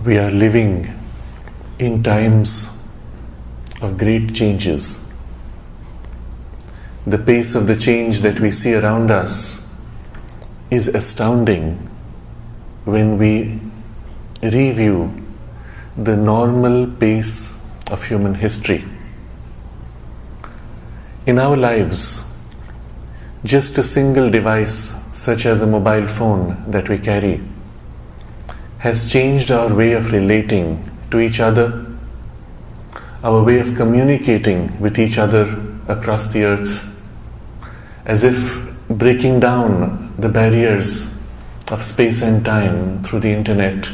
We are living in times of great changes. The pace of the change that we see around us is astounding when we review the normal pace of human history. In our lives, just a single device, such as a mobile phone that we carry, has changed our way of relating to each other, our way of communicating with each other across the earth, as if breaking down the barriers of space and time through the internet.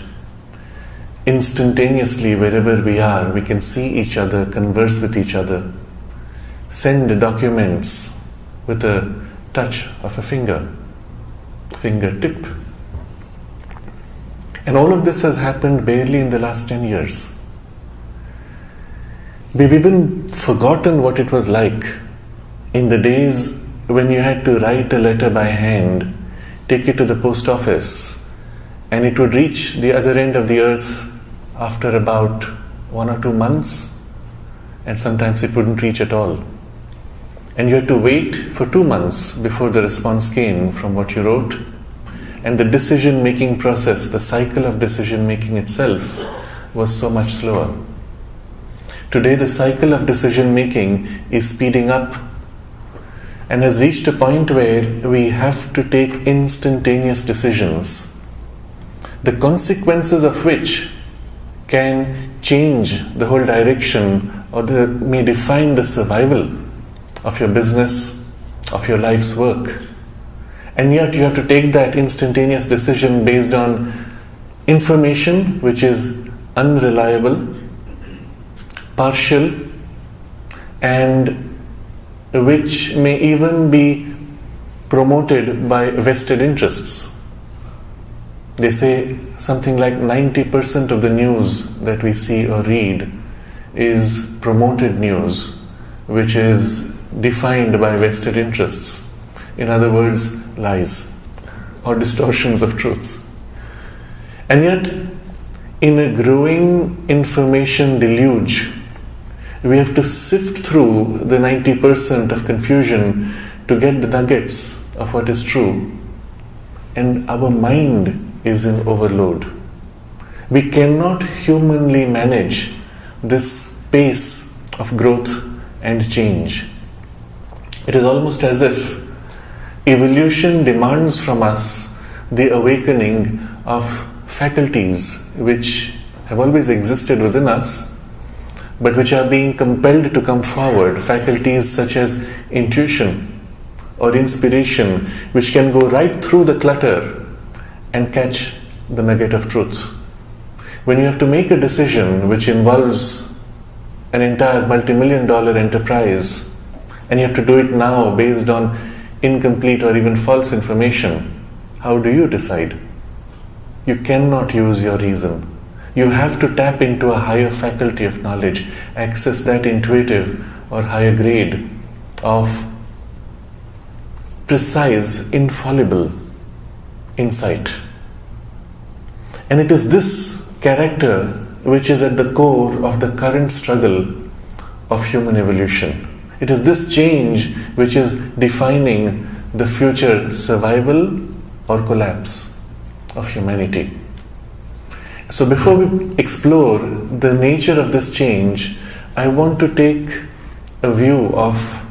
Instantaneously, wherever we are, we can see each other, converse with each other, send documents with a touch of a fingertip. And all of this has happened barely in the last 10 years. We've even forgotten what it was like in the days when you had to write a letter by hand, take it to the post office, and it would reach the other end of the earth after about 1 or 2 months, and sometimes it wouldn't reach at all. And you had to wait for 2 months before the response came from what you wrote. And the decision-making process, the cycle of decision-making itself, was so much slower. Today, the cycle of decision-making is speeding up and has reached a point where we have to take instantaneous decisions, the consequences of which can change the whole direction or may define the survival of your business, of your life's work. And yet you have to take that instantaneous decision based on information which is unreliable, partial, and which may even be promoted by vested interests. They say something like 90% of the news that we see or read is promoted news, which is defined by vested interests. In other words, lies or distortions of truths. And yet, in a growing information deluge, we have to sift through the 90% of confusion to get the nuggets of what is true. And our mind is in overload. We cannot humanly manage this pace of growth and change. It is almost as if evolution demands from us the awakening of faculties which have always existed within us, but which are being compelled to come forward, faculties such as intuition or inspiration, which can go right through the clutter and catch the nugget of truth. When you have to make a decision which involves an entire multi-million-dollar enterprise, and you have to do it now based on incomplete or even false information, how do you decide? You cannot use your reason. You have to tap into a higher faculty of knowledge, access that intuitive or higher grade of precise, infallible insight. And it is this character which is at the core of the current struggle of human evolution. It is this change which is defining the future survival or collapse of humanity. So before we explore the nature of this change, I want to take a view of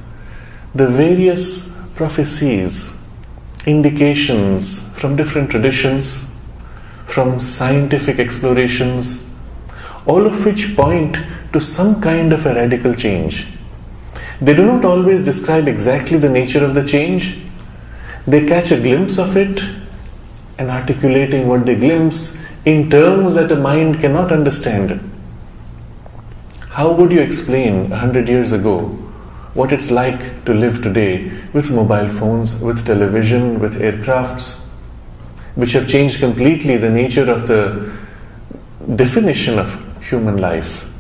the various prophecies, indications from different traditions, from scientific explorations, all of which point to some kind of a radical change. They do not always describe exactly the nature of the change. They catch a glimpse of it, and articulating what they glimpse in terms that a mind cannot understand. How would you explain 100 years ago what it's like to live today with mobile phones, with television, with aircrafts, which have changed completely the nature of the definition of human life?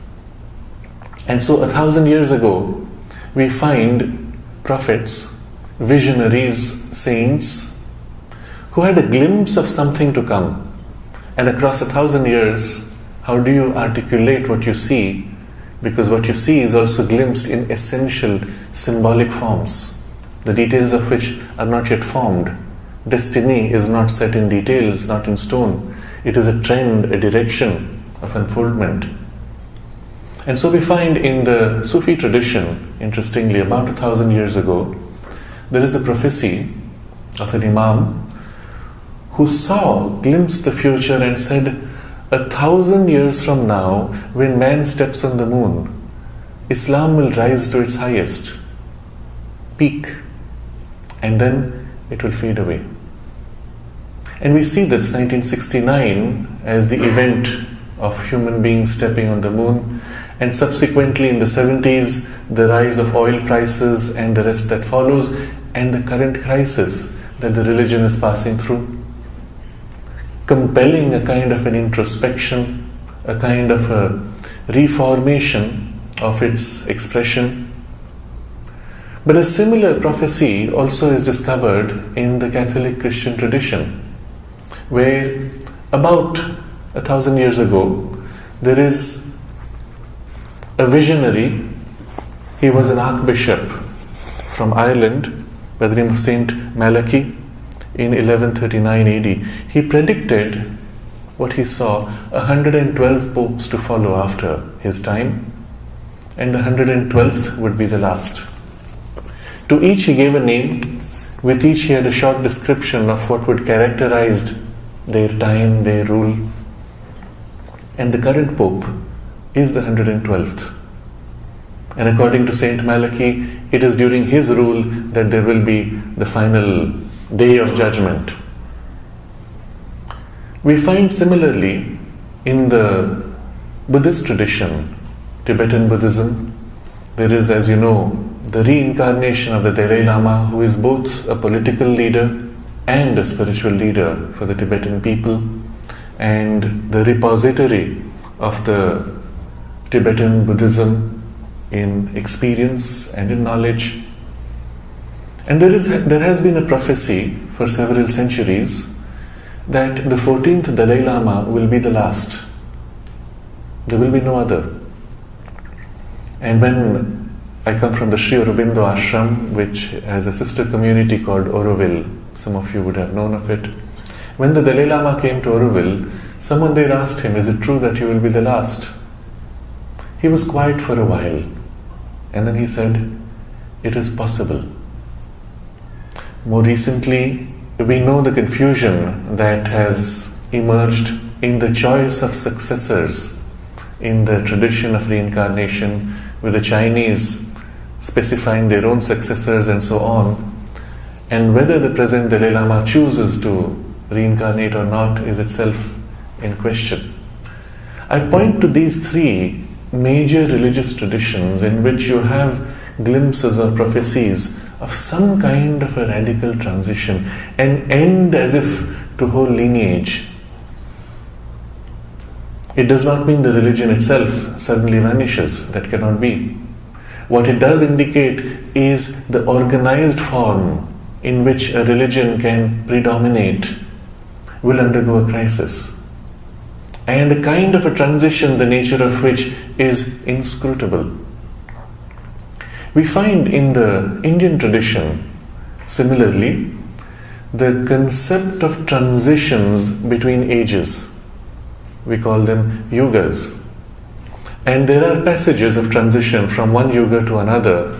And so 1,000 years ago, we find prophets, visionaries, saints, who had a glimpse of something to come. And across 1,000 years, How do you articulate what you see? Because what you see is also glimpsed in essential symbolic forms, the details of which are not yet formed. Destiny is not set in details, not in stone. It is a trend, a direction of unfoldment. And so we find in the Sufi tradition, interestingly, about 1,000 years ago, there is the prophecy of an Imam who glimpsed the future and said, 1,000 years from now, when man steps on the moon, Islam will rise to its highest peak, and then it will fade away. And we see this 1969 as the event of human beings stepping on the moon, and subsequently in the 70s, the rise of oil prices and the rest that follows, and the current crisis that the religion is passing through, compelling a kind of an introspection, a kind of a reformation of its expression. But a similar prophecy also is discovered in the Catholic Christian tradition, where about 1,000 years ago, there is a visionary. He was an archbishop from Ireland by the name of St Malachy in 1139 AD. He predicted what he saw, 112 popes to follow after his time, and the 112th would be the last. To each he gave a name, with each he had a short description of what would characterize their time, their rule. And the current pope is the 112th. And according to St Malachy, it is during his rule that there will be the final day of judgment. We find similarly in the Buddhist tradition, Tibetan Buddhism, there is, as you know, the reincarnation of the Dalai Lama, who is both a political leader and a spiritual leader for the Tibetan people, and the repository of the Tibetan Buddhism in experience and in knowledge. And there has been a prophecy for several centuries that the 14th Dalai Lama will be the last. There will be no other. And when I come from the Sri Aurobindo ashram, which has a sister community called Aurobindo, some of you would have known of it. When the Dalai Lama came to Aurobindo, someone there asked him, "Is it true that you will be the last?" He was quiet for a while, and then he said, "It is possible." More recently, we know the confusion that has emerged in the choice of successors in the tradition of reincarnation, with the Chinese specifying their own successors and so on. And whether the present Dalai Lama chooses to reincarnate or not is itself in question. I point to these three major religious traditions in which you have glimpses or prophecies of some kind of a radical transition, and end as if to whole lineage. It does not mean the religion itself suddenly vanishes. That cannot be. What it does indicate is the organized form in which a religion can predominate will undergo a crisis, and a kind of a transition, the nature of which is inscrutable. We find in the Indian tradition, similarly, the concept of transitions between ages. We call them Yugas. And there are passages of transition from one Yuga to another.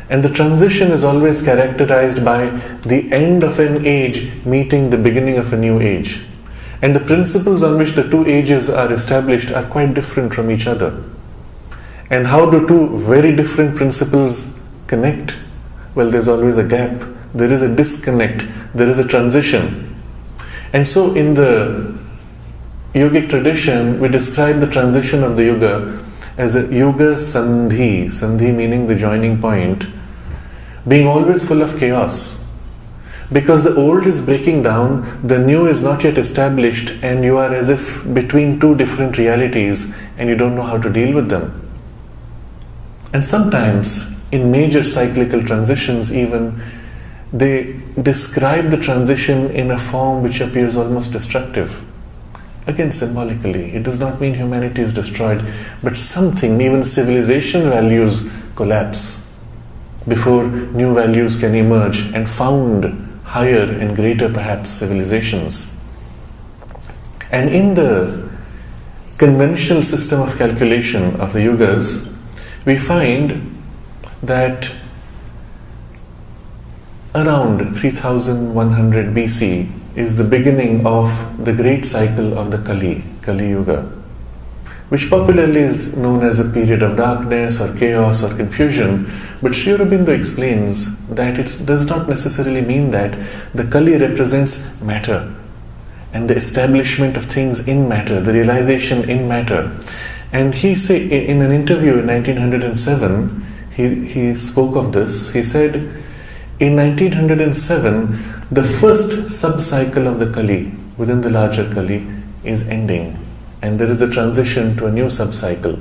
And the transition is always characterized by the end of an age meeting the beginning of a new age. And the principles on which the two ages are established are quite different from each other. And how do two very different principles connect? Well, there's always a gap. There is a disconnect. There is a transition. And so in the yogic tradition, we describe the transition of the yuga as a yuga sandhi, sandhi meaning the joining point, being always full of chaos. Because the old is breaking down, the new is not yet established, and you are as if between two different realities and you don't know how to deal with them. And sometimes in major cyclical transitions even, they describe the transition in a form which appears almost destructive. Again, symbolically, it does not mean humanity is destroyed, but something, even civilization values collapse before new values can emerge and found higher and greater perhaps civilizations. And in the conventional system of calculation of the Yugas, we find that around 3100 BC is the beginning of the great cycle of the Kali Yuga, which popularly is known as a period of darkness or chaos or confusion. But Sri Aurobindo explains that it does not necessarily mean that. The Kali represents matter and the establishment of things in matter, the realization in matter. And he said in an interview in 1907, he spoke of this. He said, in 1907, the first sub-cycle of the Kali, within the larger Kali, is ending. And there is the transition to a new sub-cycle.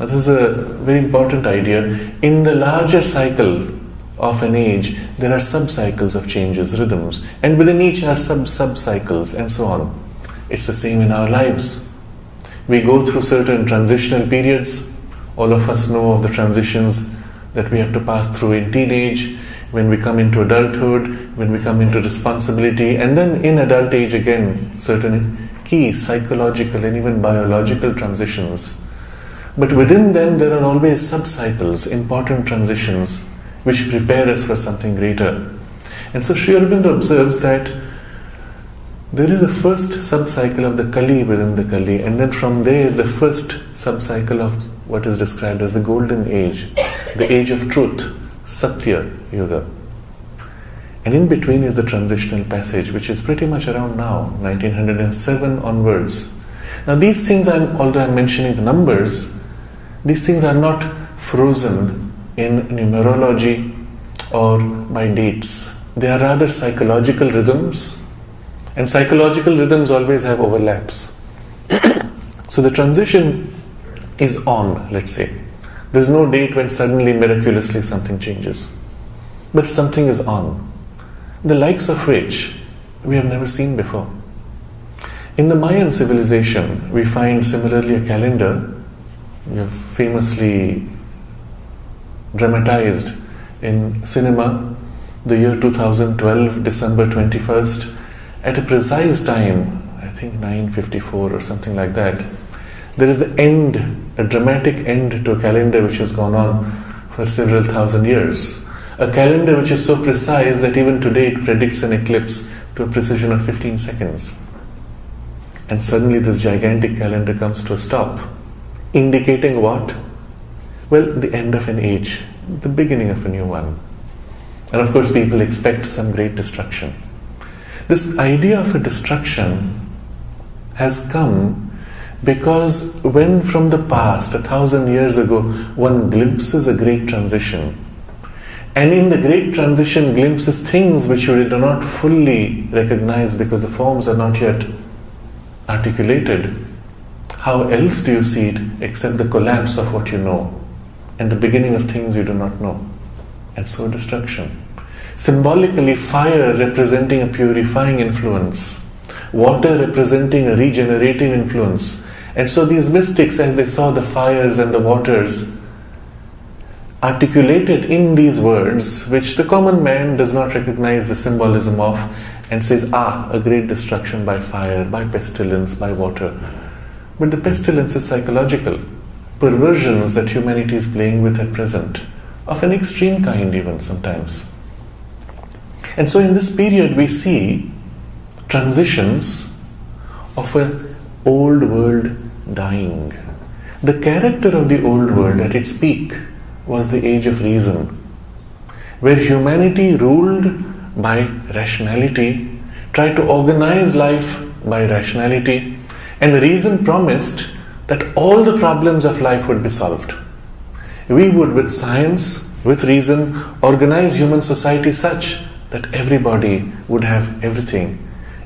Now, this is a very important idea. In the larger cycle of an age, there are sub-cycles of changes, rhythms. And within each are sub-cycles and so on. It's the same in our lives. We go through certain transitional periods. All of us know of the transitions that we have to pass through in teenage, when we come into adulthood, when we come into responsibility, and then in adult age again, certain key psychological and even biological transitions. But within them there are always sub-cycles, important transitions, which prepare us for something greater. And so Sri Aurobindo observes that there is a first sub-cycle of the Kali within the Kali, and then from there the first sub-cycle of what is described as the golden age, the age of truth, Satya Yuga. And in between is the transitional passage, which is pretty much around now, 1907 onwards. Now these things, although I'm mentioning the numbers, these things are not frozen in numerology or by dates. They are rather psychological rhythms, and psychological rhythms always have overlaps. So the transition is on, let's say. There's no date when suddenly, miraculously something changes. But something is on, the likes of which we have never seen before. In the Mayan civilization, we find similarly a calendar. We have famously dramatized in cinema the year 2012, December 21st, at a precise time, I think 9:54 or something like that. There is the end, a dramatic end to a calendar which has gone on for several thousand years. A calendar which is so precise that even today it predicts an eclipse to a precision of 15 seconds. And suddenly this gigantic calendar comes to a stop, indicating what? Well, the end of an age, the beginning of a new one. And of course people expect some great destruction. This idea of a destruction has come because when from the past, 1,000 years ago, one glimpses a great transition, and in the great transition glimpses things which you do not fully recognize because the forms are not yet articulated, how else do you see it except the collapse of what you know and the beginning of things you do not know? And so destruction. Symbolically, fire representing a purifying influence, water representing a regenerating influence. And so these mystics, as they saw the fires and the waters, articulated in these words, which the common man does not recognize the symbolism of, and says, a great destruction by fire, by pestilence, by water. But the pestilence is psychological. Perversions that humanity is playing with at present, of an extreme kind even sometimes. And so in this period we see transitions of an old world dying. The character of the old world at its peak was the age of reason, where humanity ruled by rationality, tried to organize life by rationality, and reason promised that all the problems of life would be solved. We would, with science, with reason, organize human society such that everybody would have everything.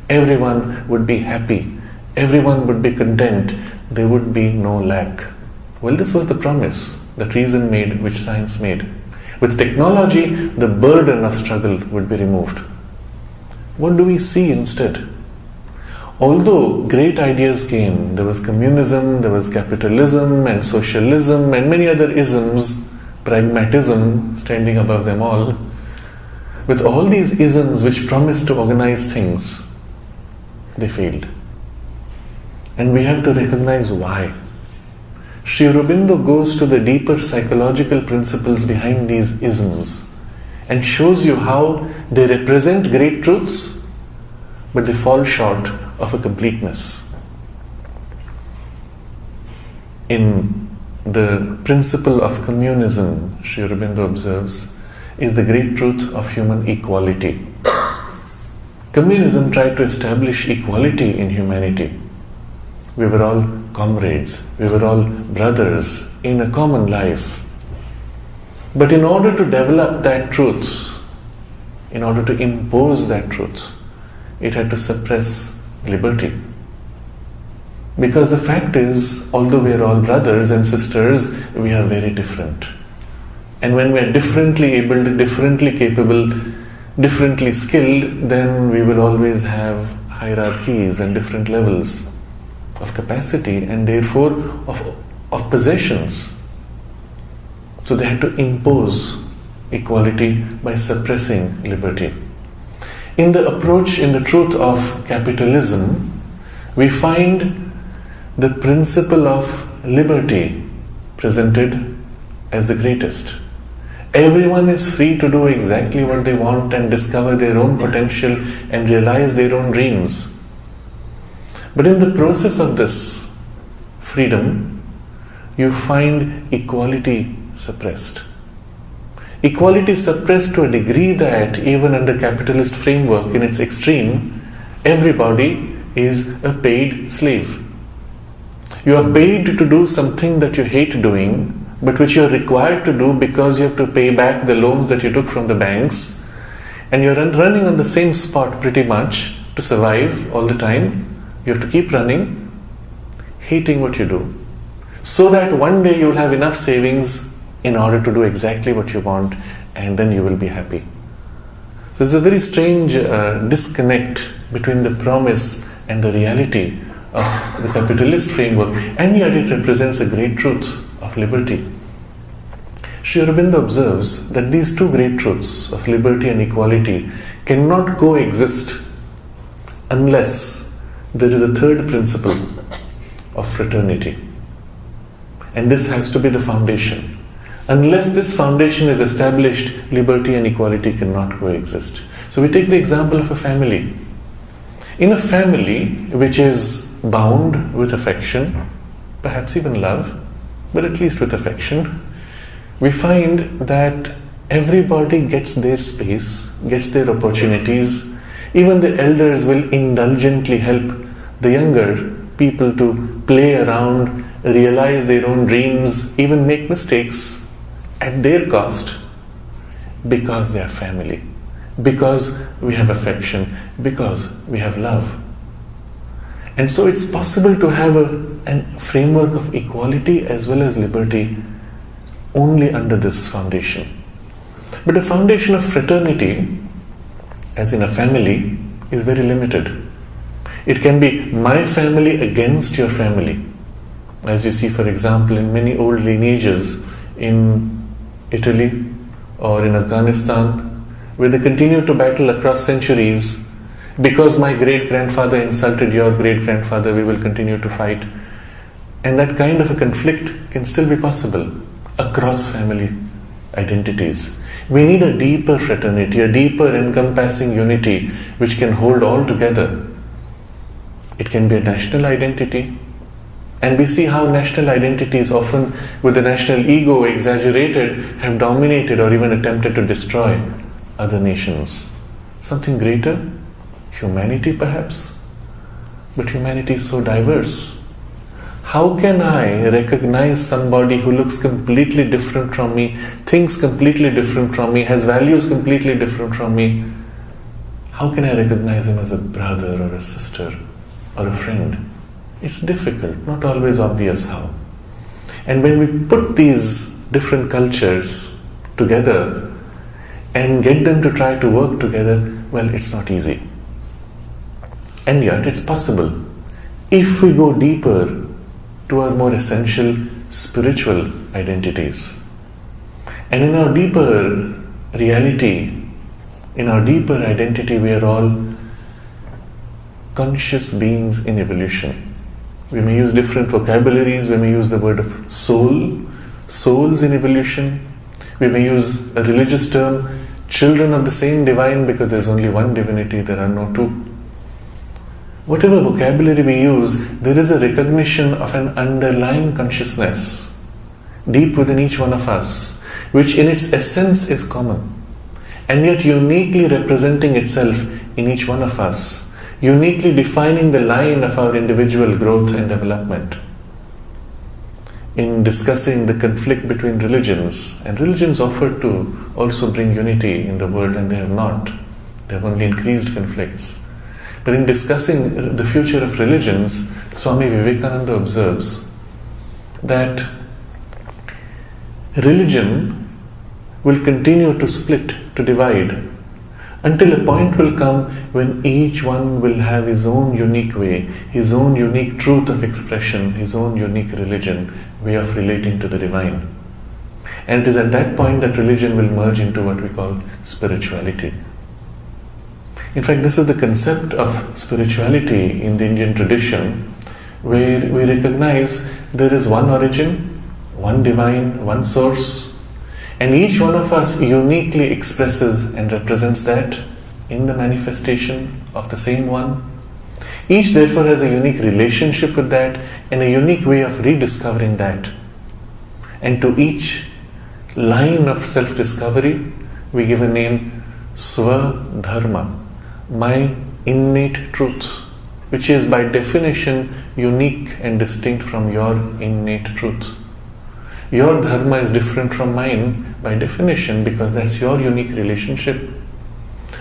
Everyone would be happy. Everyone would be content. There would be no lack. Well, this was the promise that reason made, which science made. With technology, the burden of struggle would be removed. What do we see instead? although great ideas came, there was communism, there was capitalism and socialism and many other isms, pragmatism standing above them all. With all these isms which promised to organize things, they failed. And we have to recognize why. Sri Aurobindo goes to the deeper psychological principles behind these isms and shows you how they represent great truths, but they fall short of a completeness. In the principle of communism, Sri Aurobindo observes, is the great truth of human equality. Communism tried to establish equality in humanity. We were all comrades, we were all brothers in a common life. But in order to develop that truth, in order to impose that truth, it had to suppress liberty. Because the fact is, although we are all brothers and sisters, we are very different. And when we are differently abled, differently capable, differently skilled, then we will always have hierarchies and different levels of capacity and therefore of possessions. So they had to impose equality by suppressing liberty. In the approach, in the truth of capitalism, we find the principle of liberty presented as the greatest. Everyone is free to do exactly what they want and discover their own potential and realize their own dreams. But in the process of this freedom, you find equality suppressed. Equality suppressed to a degree that even under capitalist framework in its extreme, everybody is a paid slave. You are paid to do something that you hate doing, but which you are required to do because you have to pay back the loans that you took from the banks, and you're running on the same spot pretty much to survive all the time. You have to keep running, hating what you do, so that one day you will have enough savings in order to do exactly what you want, and then you will be happy. So there's a very strange disconnect between the promise and the reality of the capitalist framework, and yet it represents a great truth of liberty. Sri Aurobindo observes that these two great truths of liberty and equality cannot coexist unless there is a third principle of fraternity. And this has to be the foundation. Unless this foundation is established, liberty and equality cannot coexist. So we take the example of a family. In a family which is bound with affection, perhaps even love, but at least with affection, we find that everybody gets their space, gets their opportunities. Even the elders will indulgently help the younger people to play around, realize their own dreams, even make mistakes at their cost, because they are family, because we have affection, because we have love. And so it's possible to have a framework of equality as well as liberty only under this foundation. But the foundation of fraternity, as in a family, is very limited. It can be my family against your family. As you see, for example, in many old lineages in Italy or in Afghanistan, where they continue to battle across centuries. Because my great-grandfather insulted your great-grandfather, we will continue to fight. And that kind of a conflict can still be possible across family identities. We need a deeper fraternity, a deeper encompassing unity which can hold all together. It can be a national identity. And we see how national identities, often with the national ego exaggerated, have dominated or even attempted to destroy other nations. Something greater? Humanity perhaps? But humanity is so diverse. How can I recognize somebody who looks completely different from me, thinks completely different from me, has values completely different from me? How can I recognize him as a brother or a sister or a friend? It's difficult, not always obvious how. And when we put these different cultures together and get them to try to work together, well, it's not easy. And yet it's possible if we go deeper to our more essential spiritual identities. And in our deeper reality, in our deeper identity, we are all conscious beings in evolution. We may use different vocabularies, we may use the word of soul, souls in evolution. We may use a religious term, children of the same divine, because there's only one divinity, there are no two. Whatever vocabulary we use, there is a recognition of an underlying consciousness deep within each one of us, which in its essence is common, and yet uniquely representing itself in each one of us, uniquely defining the line of our individual growth and development. In discussing the conflict between religions, and religions offered to also bring unity in the world, and they have not, they have only increased conflicts. But in discussing the future of religions, Swami Vivekananda observes that religion will continue to split, to divide, until a point will come when each one will have his own unique way, his own unique truth of expression, his own unique religion, way of relating to the divine. And it is at that point that religion will merge into what we call spirituality. In fact, this is the concept of spirituality in the Indian tradition, where we recognize there is one origin, one divine, one source, and each one of us uniquely expresses and represents that in the manifestation of the same one. Each therefore has a unique relationship with that and a unique way of rediscovering that. And to each line of self-discovery, we give a name, Swirl Dharma, my innate truth, which is by definition unique and distinct from your innate truth. Your dharma is different from mine by definition, because that's your unique relationship.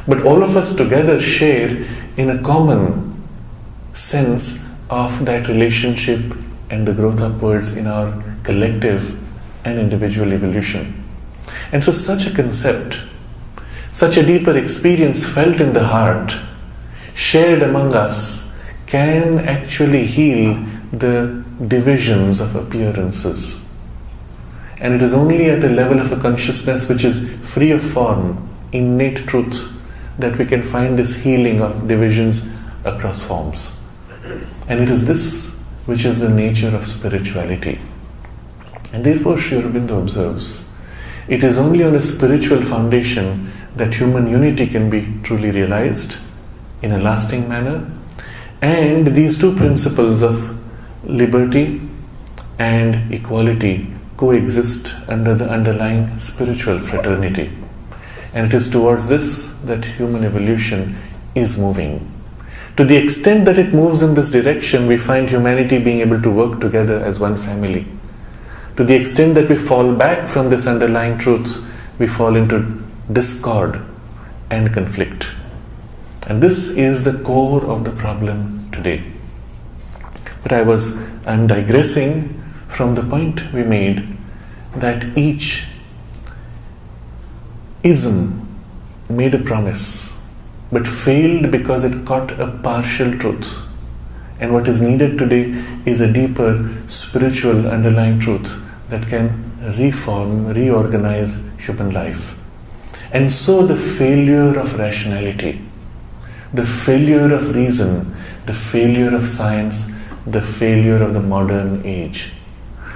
But all of us together share in a common sense of that relationship and the growth upwards in our collective and individual evolution. And so such a concept, such a deeper experience felt in the heart, shared among us, can actually heal the divisions of appearances. And it is only at a level of a consciousness which is free of form, innate truth, that we can find this healing of divisions across forms. And it is this which is the nature of spirituality. And therefore Sri Aurobindo observes, it is only on a spiritual foundation that human unity can be truly realized in a lasting manner, and these two principles of liberty and equality coexist under the underlying spiritual fraternity. And it is towards this that human evolution is moving. To the extent that it moves in this direction, we find humanity being able to work together as one family. To the extent that we fall back from this underlying truth, we fall into discord and conflict. And this is the core of the problem today. But I'm digressing from the point we made that each ism made a promise but failed because it caught a partial truth. And what is needed today is a deeper spiritual underlying truth that can reform, reorganize human life. And so the failure of rationality, the failure of reason, the failure of science, the failure of the modern age.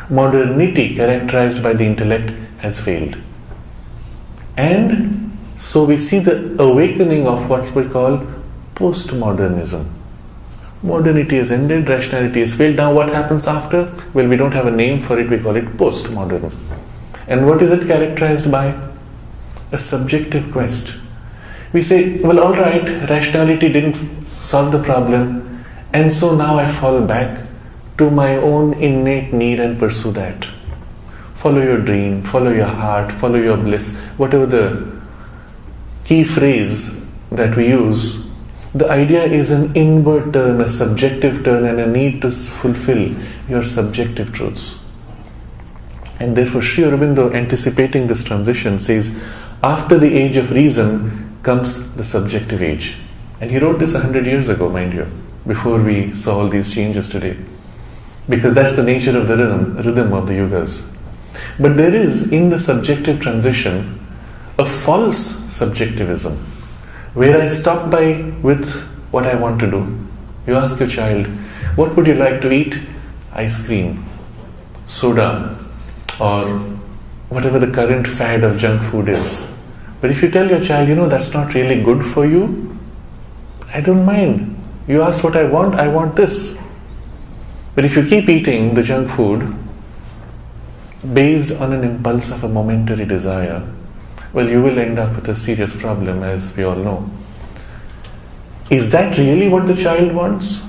Modernity characterized by the intellect has failed. And so we see the awakening of what we call postmodernism. Modernity has ended, rationality has failed. Now what happens after? Well, we don't have a name for it, we call it postmodern. And what is it characterized by? A subjective quest. We say, well, all right, rationality didn't solve the problem, and so now I fall back to my own innate need and pursue that. Follow your dream, follow your heart, follow your bliss, whatever the key phrase that we use. The idea is an inward turn, a subjective turn, and a need to fulfill your subjective truths. And therefore Sri Aurobindo, anticipating this transition, says, after the age of reason comes the subjective age. And he wrote this 100 years ago, mind you. before we saw all these changes today. Because that's the nature of the rhythm of the Yugas. But there is, in the subjective transition, a false subjectivism, where I stop by with what I want to do. You ask your child, what would you like to eat? Ice cream, soda, or whatever the current fad of junk food is. But if you tell your child, that's not really good for you, I don't mind. You asked what I want this. But if you keep eating the junk food based on an impulse of a momentary desire, well, you will end up with a serious problem, as we all know. Is that really what the child wants?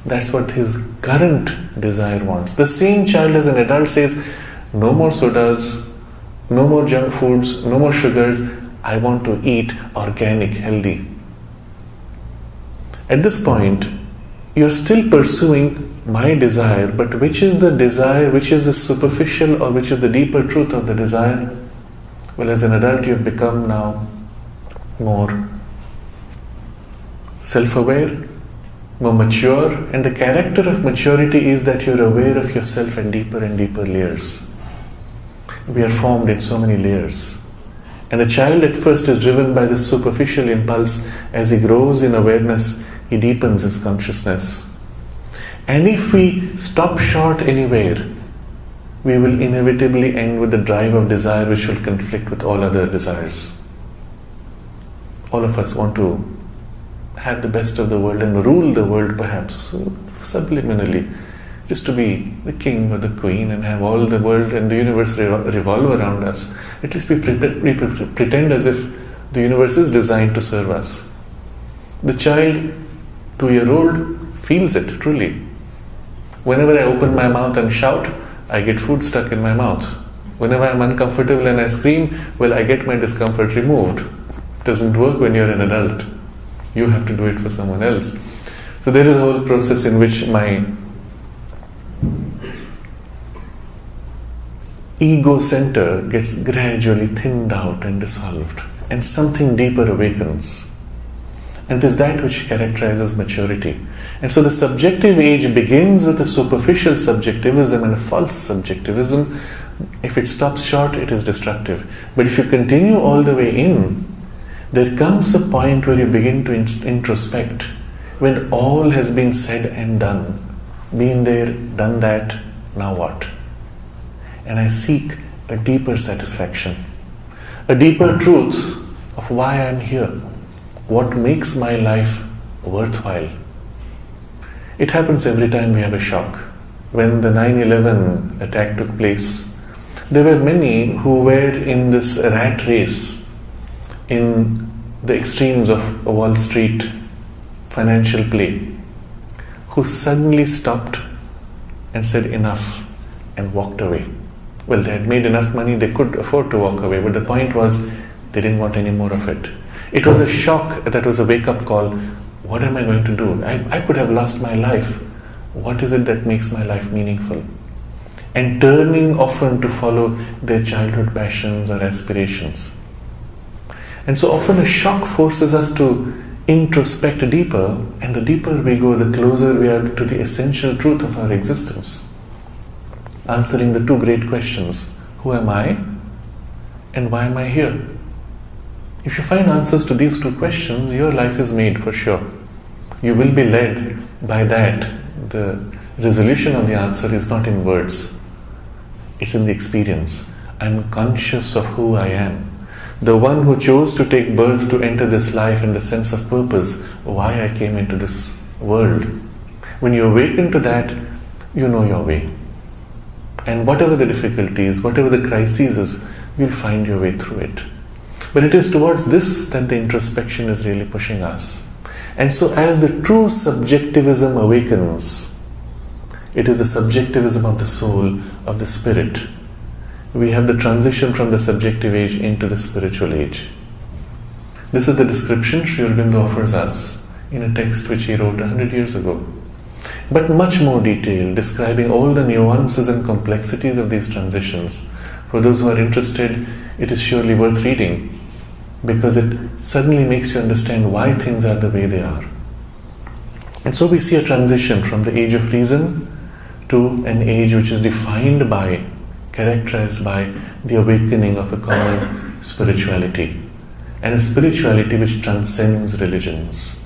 That's what his current desire wants. The same child as an adult says, no more sodas, no more junk foods, no more sugars, I want to eat organic, healthy. At this point, you're still pursuing my desire, but which is the desire, which is the superficial or which is the deeper truth of the desire? Well, as an adult, you have become now more self-aware, more mature, and the character of maturity is that you're aware of yourself in deeper and deeper layers. We are formed in so many layers. And a child at first is driven by this superficial impulse. As he grows in awareness, he deepens his consciousness. And if we stop short anywhere, we will inevitably end with the drive of desire, which will conflict with all other desires. All of us want to have the best of the world and rule the world, perhaps subliminally, just to be the king or the queen and have all the world and the universe revolve around us. At least we pretend as if the universe is designed to serve us. The child, 2-year-old, feels it truly. Whenever I open my mouth and shout, I get food stuck in my mouth. Whenever I'm uncomfortable and I scream, well, I get my discomfort removed. It doesn't work when you're an adult. You have to do it for someone else. So there is a whole process in which my ego center gets gradually thinned out and dissolved, and something deeper awakens. And it is that which characterizes maturity. And so the subjective age begins with a superficial subjectivism and a false subjectivism. If it stops short, it is destructive. But if you continue all the way in, there comes a point where you begin to introspect, when all has been said and done. Been there, done that, now what? And I seek a deeper satisfaction, a deeper truth of why I'm here, what makes my life worthwhile. It happens every time we have a shock. When the 9/11 attack took place, there were many who were in this rat race, in the extremes of Wall Street financial play, who suddenly stopped and said enough and walked away. Well, they had made enough money, they could afford to walk away, but the point was they didn't want any more of it. It was a shock, that was a wake-up call. What am I going to do? I could have lost my life. What is it that makes my life meaningful? And turning often to follow their childhood passions or aspirations. And so often a shock forces us to introspect deeper, and the deeper we go, the closer we are to the essential truth of our existence. Answering the two great questions: who am I? And why am I here? If you find answers to these two questions, your life is made for sure. You will be led by that. The resolution of the answer is not in words, it's in the experience. I'm conscious of who I am. The one who chose to take birth to enter this life in the sense of purpose, why I came into this world. When you awaken to that, you know your way. And whatever the difficulties, whatever the crises, you'll find your way through it. But it is towards this that the introspection is really pushing us. And so as the true subjectivism awakens, it is the subjectivism of the soul, of the spirit. We have the transition from the subjective age into the spiritual age. This is the description Sri Aurobindo offers us in a text which he wrote 100 years ago. But much more detailed, describing all the nuances and complexities of these transitions. For those who are interested, it is surely worth reading, because it suddenly makes you understand why things are the way they are. And so we see a transition from the age of reason to an age which is defined by, characterized by the awakening of a common spirituality, and a spirituality which transcends religions,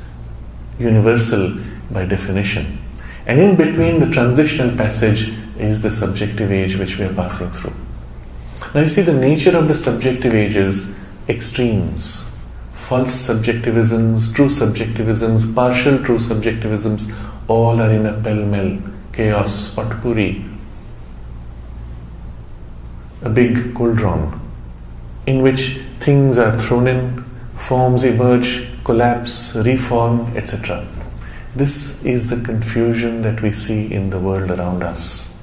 universal by definition. And in between the transitional passage is the subjective age which we are passing through. Now you see, the nature of the subjective age is extremes, false subjectivisms, true subjectivisms, partial true subjectivisms, all are in a pell-mell, chaos, potpourri, a big cauldron in which things are thrown in, forms emerge, collapse, reform, etc. This is the confusion that we see in the world around us.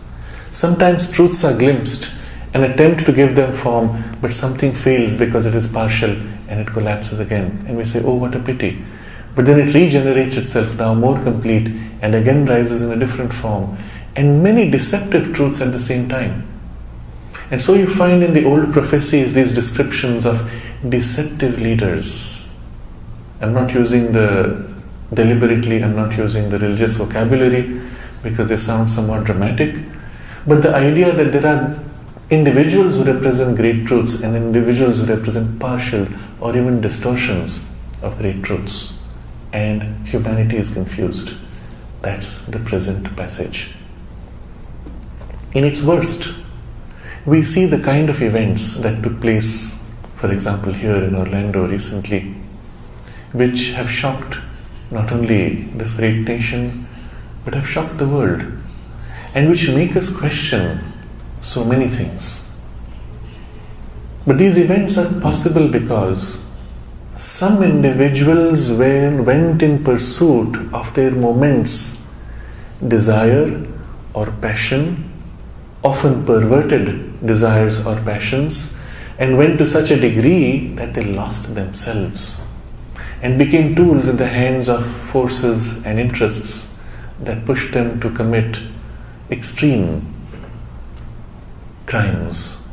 Sometimes truths are glimpsed, an attempt to give them form, but something fails because it is partial and it collapses again. And we say, oh, what a pity. But then it regenerates itself, now more complete, and again rises in a different form. And many deceptive truths at the same time. And so you find in the old prophecies these descriptions of deceptive leaders. I'm not using deliberately, I'm not using the religious vocabulary because they sound somewhat dramatic. But the idea that there are individuals who represent great truths and individuals who represent partial or even distortions of great truths. And humanity is confused. That's the present passage. In its worst, we see the kind of events that took place, for example, here in Orlando recently, which have shocked not only this great nation, but have shocked the world, and which make us question so many things. But these events are possible because some individuals went in pursuit of their moment's desire or passion, often perverted desires or passions, and went to such a degree that they lost themselves and became tools in the hands of forces and interests that pushed them to commit extreme crimes,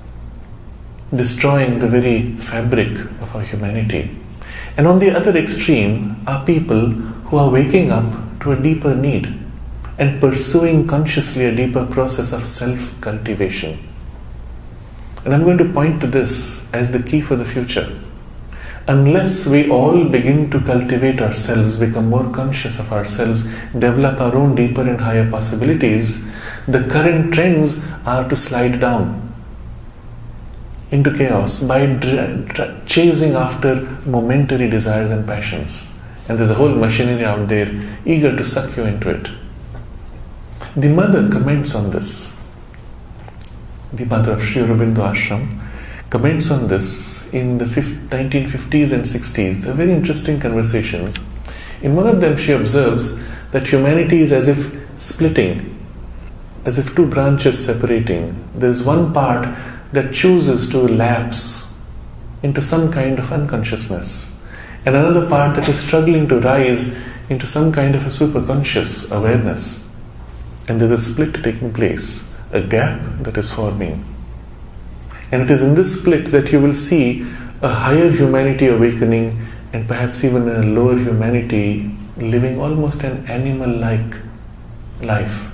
destroying the very fabric of our humanity. And on the other extreme are people who are waking up to a deeper need and pursuing consciously a deeper process of self-cultivation. And I'm going to point to this as the key for the future. Unless we all begin to cultivate ourselves, become more conscious of ourselves, develop our own deeper and higher possibilities, the current trends are to slide down into chaos by chasing after momentary desires and passions. And there's a whole machinery out there eager to suck you into it. The mother comments on this. The mother of Sri Aurobindo Ashram comments on this in the 1950s and 60s. They're very interesting conversations. In one of them she observes that humanity is as if splitting, as if two branches separating. There's one part that chooses to lapse into some kind of unconsciousness, and another part that is struggling to rise into some kind of a superconscious awareness. And there's a split taking place, a gap that is forming. And it is in this split that you will see a higher humanity awakening and perhaps even a lower humanity living almost an animal-like life.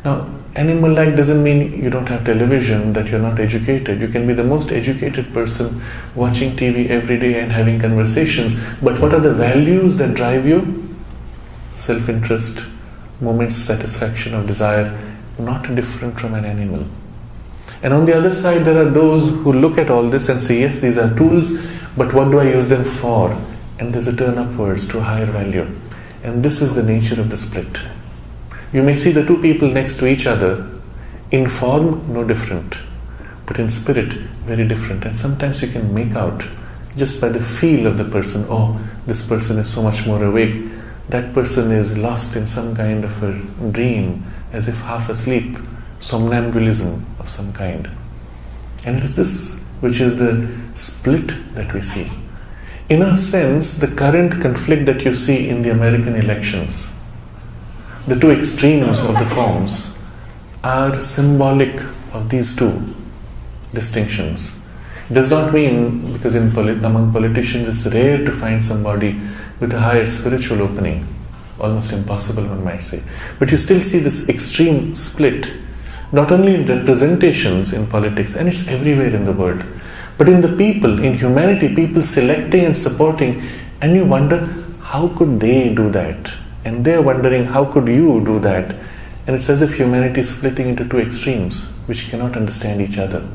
Now, animal-like doesn't mean you don't have television, that you're not educated. You can be the most educated person watching TV every day and having conversations. But what are the values that drive you? Self-interest, moment's satisfaction of desire, not different from an animal. And on the other side, there are those who look at all this and say, yes, these are tools, but what do I use them for? And there's a turn upwards to a higher value. And this is the nature of the split. You may see the two people next to each other, in form no different, but in spirit very different. And sometimes you can make out just by the feel of the person, oh, this person is so much more awake. That person is lost in some kind of a dream, as if half asleep, somnambulism of some kind. And it is this which is the split that we see. In a sense, the current conflict that you see in the American elections, the two extremes of the forms, are symbolic of these two distinctions. It does not mean, because among politicians it's rare to find somebody with a higher spiritual opening almost impossible, one might say. But you still see this extreme split, not only in representations in politics, and it's everywhere in the world, but in the people, in humanity, people selecting and supporting, and you wonder, how could they do that? And they're wondering, how could you do that? And it's as if humanity is splitting into two extremes, which cannot understand each other.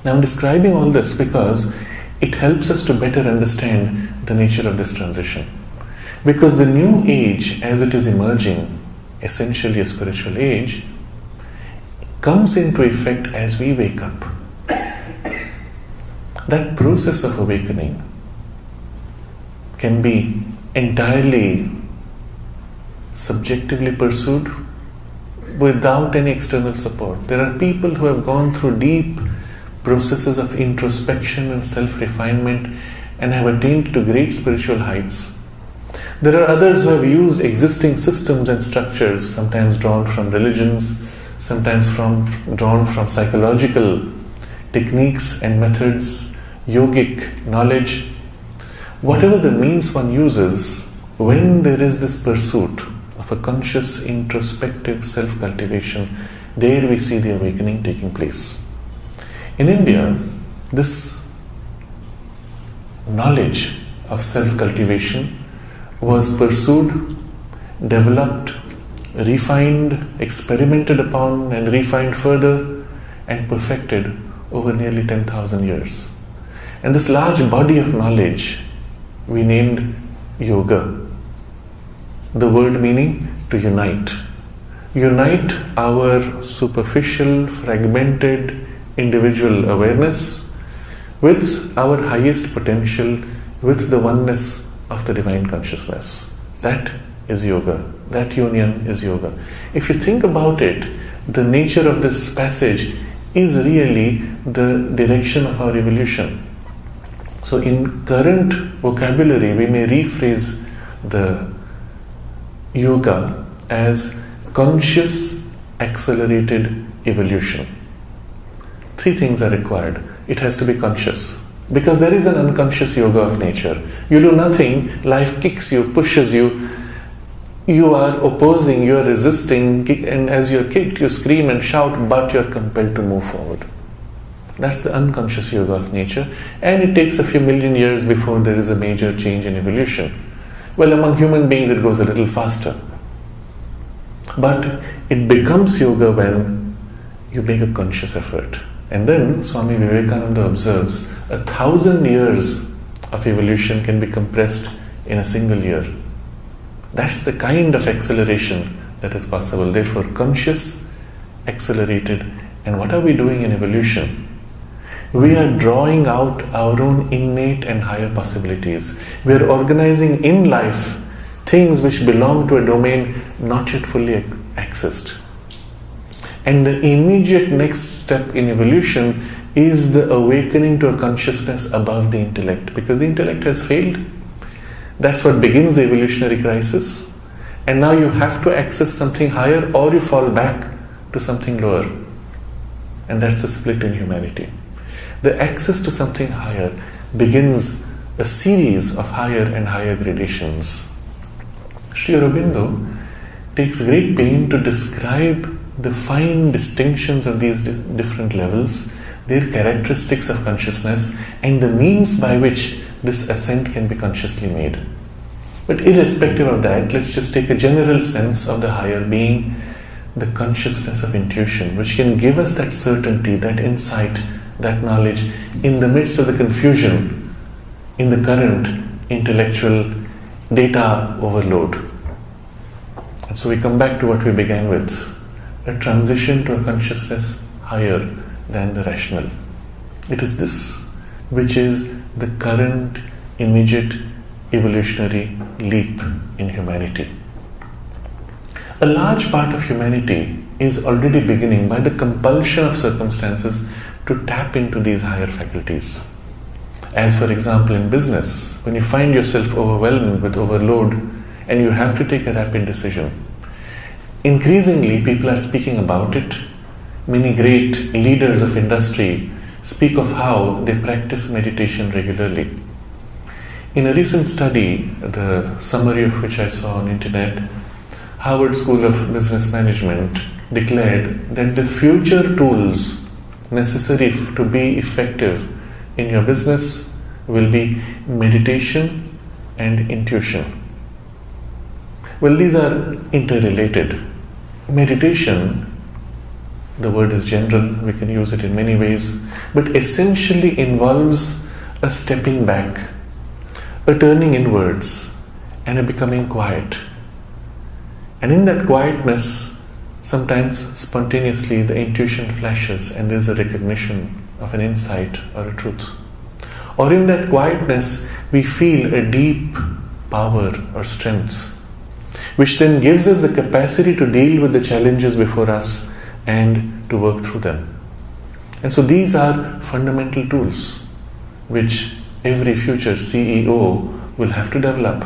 Now I'm describing all this because it helps us to better understand the nature of this transition. Because the new age, as it is emerging, essentially a spiritual age, comes into effect as we wake up. That process of awakening can be entirely subjectively pursued without any external support. There are people who have gone through deep processes of introspection and self-refinement and have attained to great spiritual heights. There are others who have used existing systems and structures, sometimes drawn from religions, sometimes drawn from psychological techniques and methods, yogic knowledge. Whatever the means one uses, when there is this pursuit of a conscious, introspective self-cultivation, there we see the awakening taking place. In India, this knowledge of self-cultivation was pursued, developed, refined, experimented upon, and refined further, and perfected over nearly 10,000 years. And this large body of knowledge we named yoga. The word meaning to unite. Unite our superficial, fragmented individual awareness with our highest potential, with the oneness of the divine consciousness. That is yoga. That union is yoga. If you think about it, the nature of this passage is really the direction of our evolution. So in current vocabulary, we may rephrase the yoga as conscious accelerated evolution. Three things are required. It has to be conscious, because there is an unconscious yoga of nature. You do nothing, life kicks you, pushes you, you are opposing, you are resisting, and as you are kicked, you scream and shout, but you are compelled to move forward. That's the unconscious yoga of nature, and it takes a few million years before there is a major change in evolution. Well, among human beings it goes a little faster. But it becomes yoga when you make a conscious effort. And then Swami Vivekananda observes 1,000 years of evolution can be compressed in a single year. That's the kind of acceleration that is possible. Therefore, conscious, accelerated. And what are we doing in evolution? We are drawing out our own innate and higher possibilities. We are organizing in life things which belong to a domain not yet fully accessed. And the immediate next step in evolution is the awakening to a consciousness above the intellect, because the intellect has failed. That's what begins the evolutionary crisis. And now you have to access something higher, or you fall back to something lower. And that's the split in humanity. The access to something higher begins a series of higher and higher gradations. Sri Aurobindo takes great pain to describe the fine distinctions of these different levels, their characteristics of consciousness, and the means by which this ascent can be consciously made. But irrespective of that, let's just take a general sense of the higher being, the consciousness of intuition, which can give us that certainty, that insight, that knowledge in the midst of the confusion, in the current intellectual data overload. And so we come back to what we began with, a transition to a consciousness higher than the rational. It is this which is the current immediate evolutionary leap in humanity. A large part of humanity is already beginning, by the compulsion of circumstances, to tap into these higher faculties. As for example in business, when you find yourself overwhelmed with overload and you have to take a rapid decision, increasingly people are speaking about it. Many great leaders of industry speak of how they practice meditation regularly. In a recent study, the summary of which I saw on internet, Harvard School of Business Management declared that the future tools necessary to be effective in your business will be meditation and intuition. Well, these are interrelated. Meditation, the word is general, we can use it in many ways, but essentially involves a stepping back, a turning inwards, and a becoming quiet. And in that quietness, sometimes spontaneously the intuition flashes and there's a recognition of an insight or a truth. Or in that quietness, we feel a deep power or strength, which then gives us the capacity to deal with the challenges before us and to work through them. And so these are fundamental tools which every future CEO will have to develop.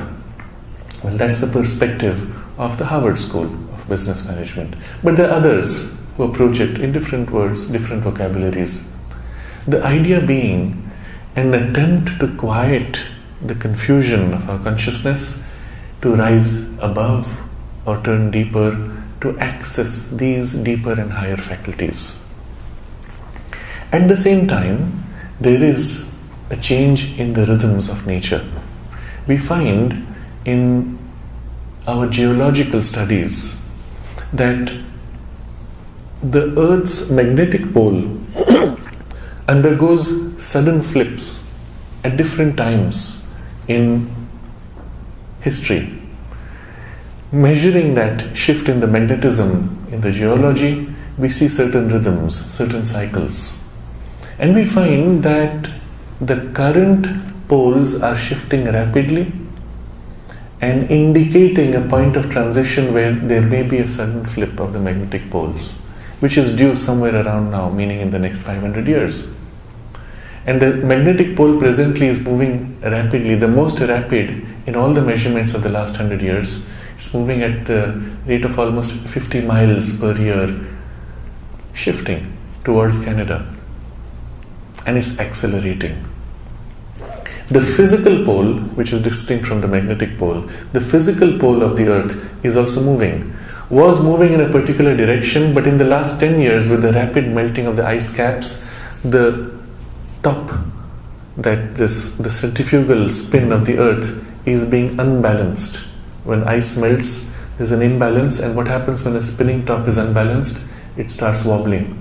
Well, that's the perspective of the Harvard School of Business Management. But there are others who approach it in different words, different vocabularies. The idea being an attempt to quiet the confusion of our consciousness, to rise above or turn deeper, to access these deeper and higher faculties. At the same time, there is a change in the rhythms of nature. We find in our geological studies that the Earth's magnetic pole undergoes sudden flips at different times in history. Measuring that shift in the magnetism in the geology, we see certain rhythms, certain cycles. And we find that the current poles are shifting rapidly and indicating a point of transition where there may be a sudden flip of the magnetic poles, which is due somewhere around now, meaning in the next 500 years. And the magnetic pole presently is moving rapidly, the most rapid in all the measurements of the last 100 years. It's moving at the rate of almost 50 miles per year, shifting towards Canada. And it's accelerating. The physical pole, which is distinct from the magnetic pole, the physical pole of the Earth is also moving. Was moving in a particular direction, but in the last 10 years, with the rapid melting of the ice caps, the top, the centrifugal spin of the Earth is being unbalanced. When ice melts, there's an imbalance, and what happens when a spinning top is unbalanced? It starts wobbling.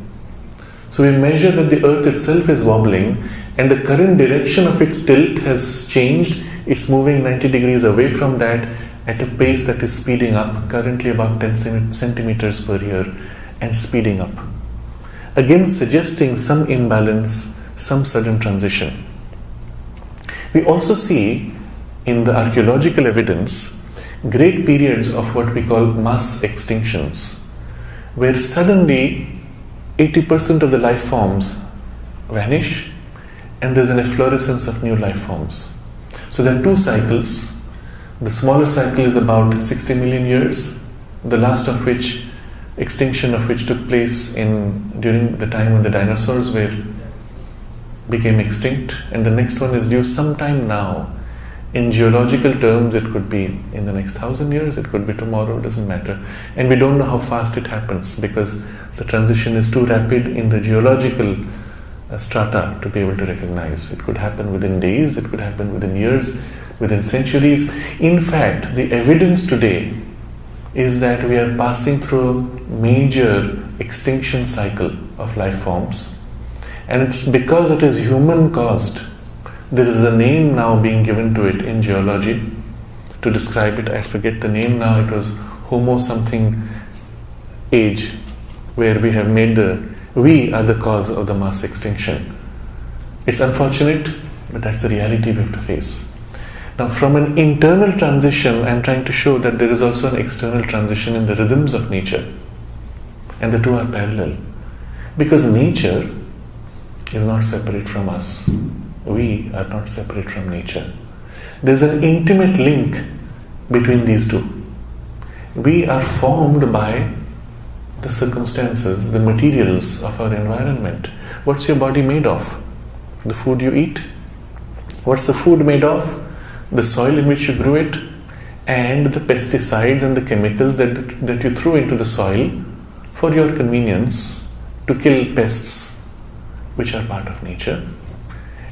So we measure that the Earth itself is wobbling, and the current direction of its tilt has changed. It's moving 90 degrees away from that at a pace that is speeding up, currently about 10 centimeters per year, and speeding up. Again, suggesting some imbalance, some sudden transition. We also see in the archaeological evidence great periods of what we call mass extinctions, where suddenly 80% of the life forms vanish and there's an efflorescence of new life forms. So there are two cycles. The smaller cycle is about 60 million years, the last of which, extinction of which took place during the time when the dinosaurs became extinct, and the next one is due sometime now. In geological terms, it could be in the next 1,000 years, it could be tomorrow, it doesn't matter. And we don't know how fast it happens because the transition is too rapid in the geological strata to be able to recognize. It could happen within days, it could happen within years, within centuries. In fact, the evidence today is that we are passing through a major extinction cycle of life forms, and it's because it is human caused. There is a name now being given to it in geology to describe it. I forget the name now. It was Homo something age, where we have made we are the cause of the mass extinction. It's unfortunate, but that's the reality we have to face. Now, from an internal transition, I'm trying to show that there is also an external transition in the rhythms of nature, and the two are parallel, because nature is not separate from us. We are not separate from nature. There's an intimate link between these two. We are formed by the circumstances, the materials of our environment. What's your body made of? The food you eat. What's the food made of? the soil in which you grew it, and the pesticides and the chemicals that you threw into the soil for your convenience to kill pests, which are part of nature.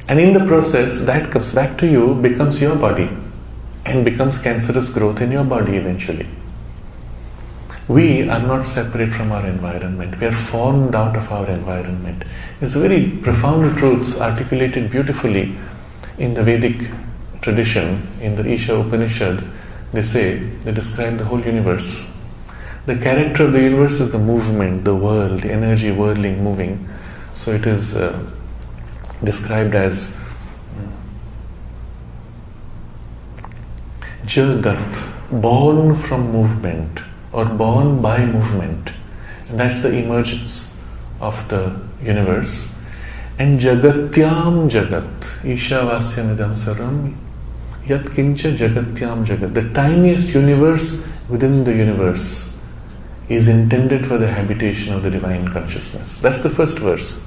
And in the process, that comes back to you, becomes your body, and becomes cancerous growth in your body eventually. We are not separate from our environment. We are formed out of our environment. It's a very profound truth articulated beautifully in the Vedic tradition, in the Isha Upanishad. They describe the whole universe. The character of the universe is the movement, the whirl, the energy whirling, moving. So it is described as Jagat, born from movement or born by movement. And that's the emergence of the universe. And Jagatyam Jagat, Ishavasyamidam Sarvam, Yat Kincha Jagatyam Jagat. The tiniest universe within the universe is intended for the habitation of the divine consciousness. That's the first verse.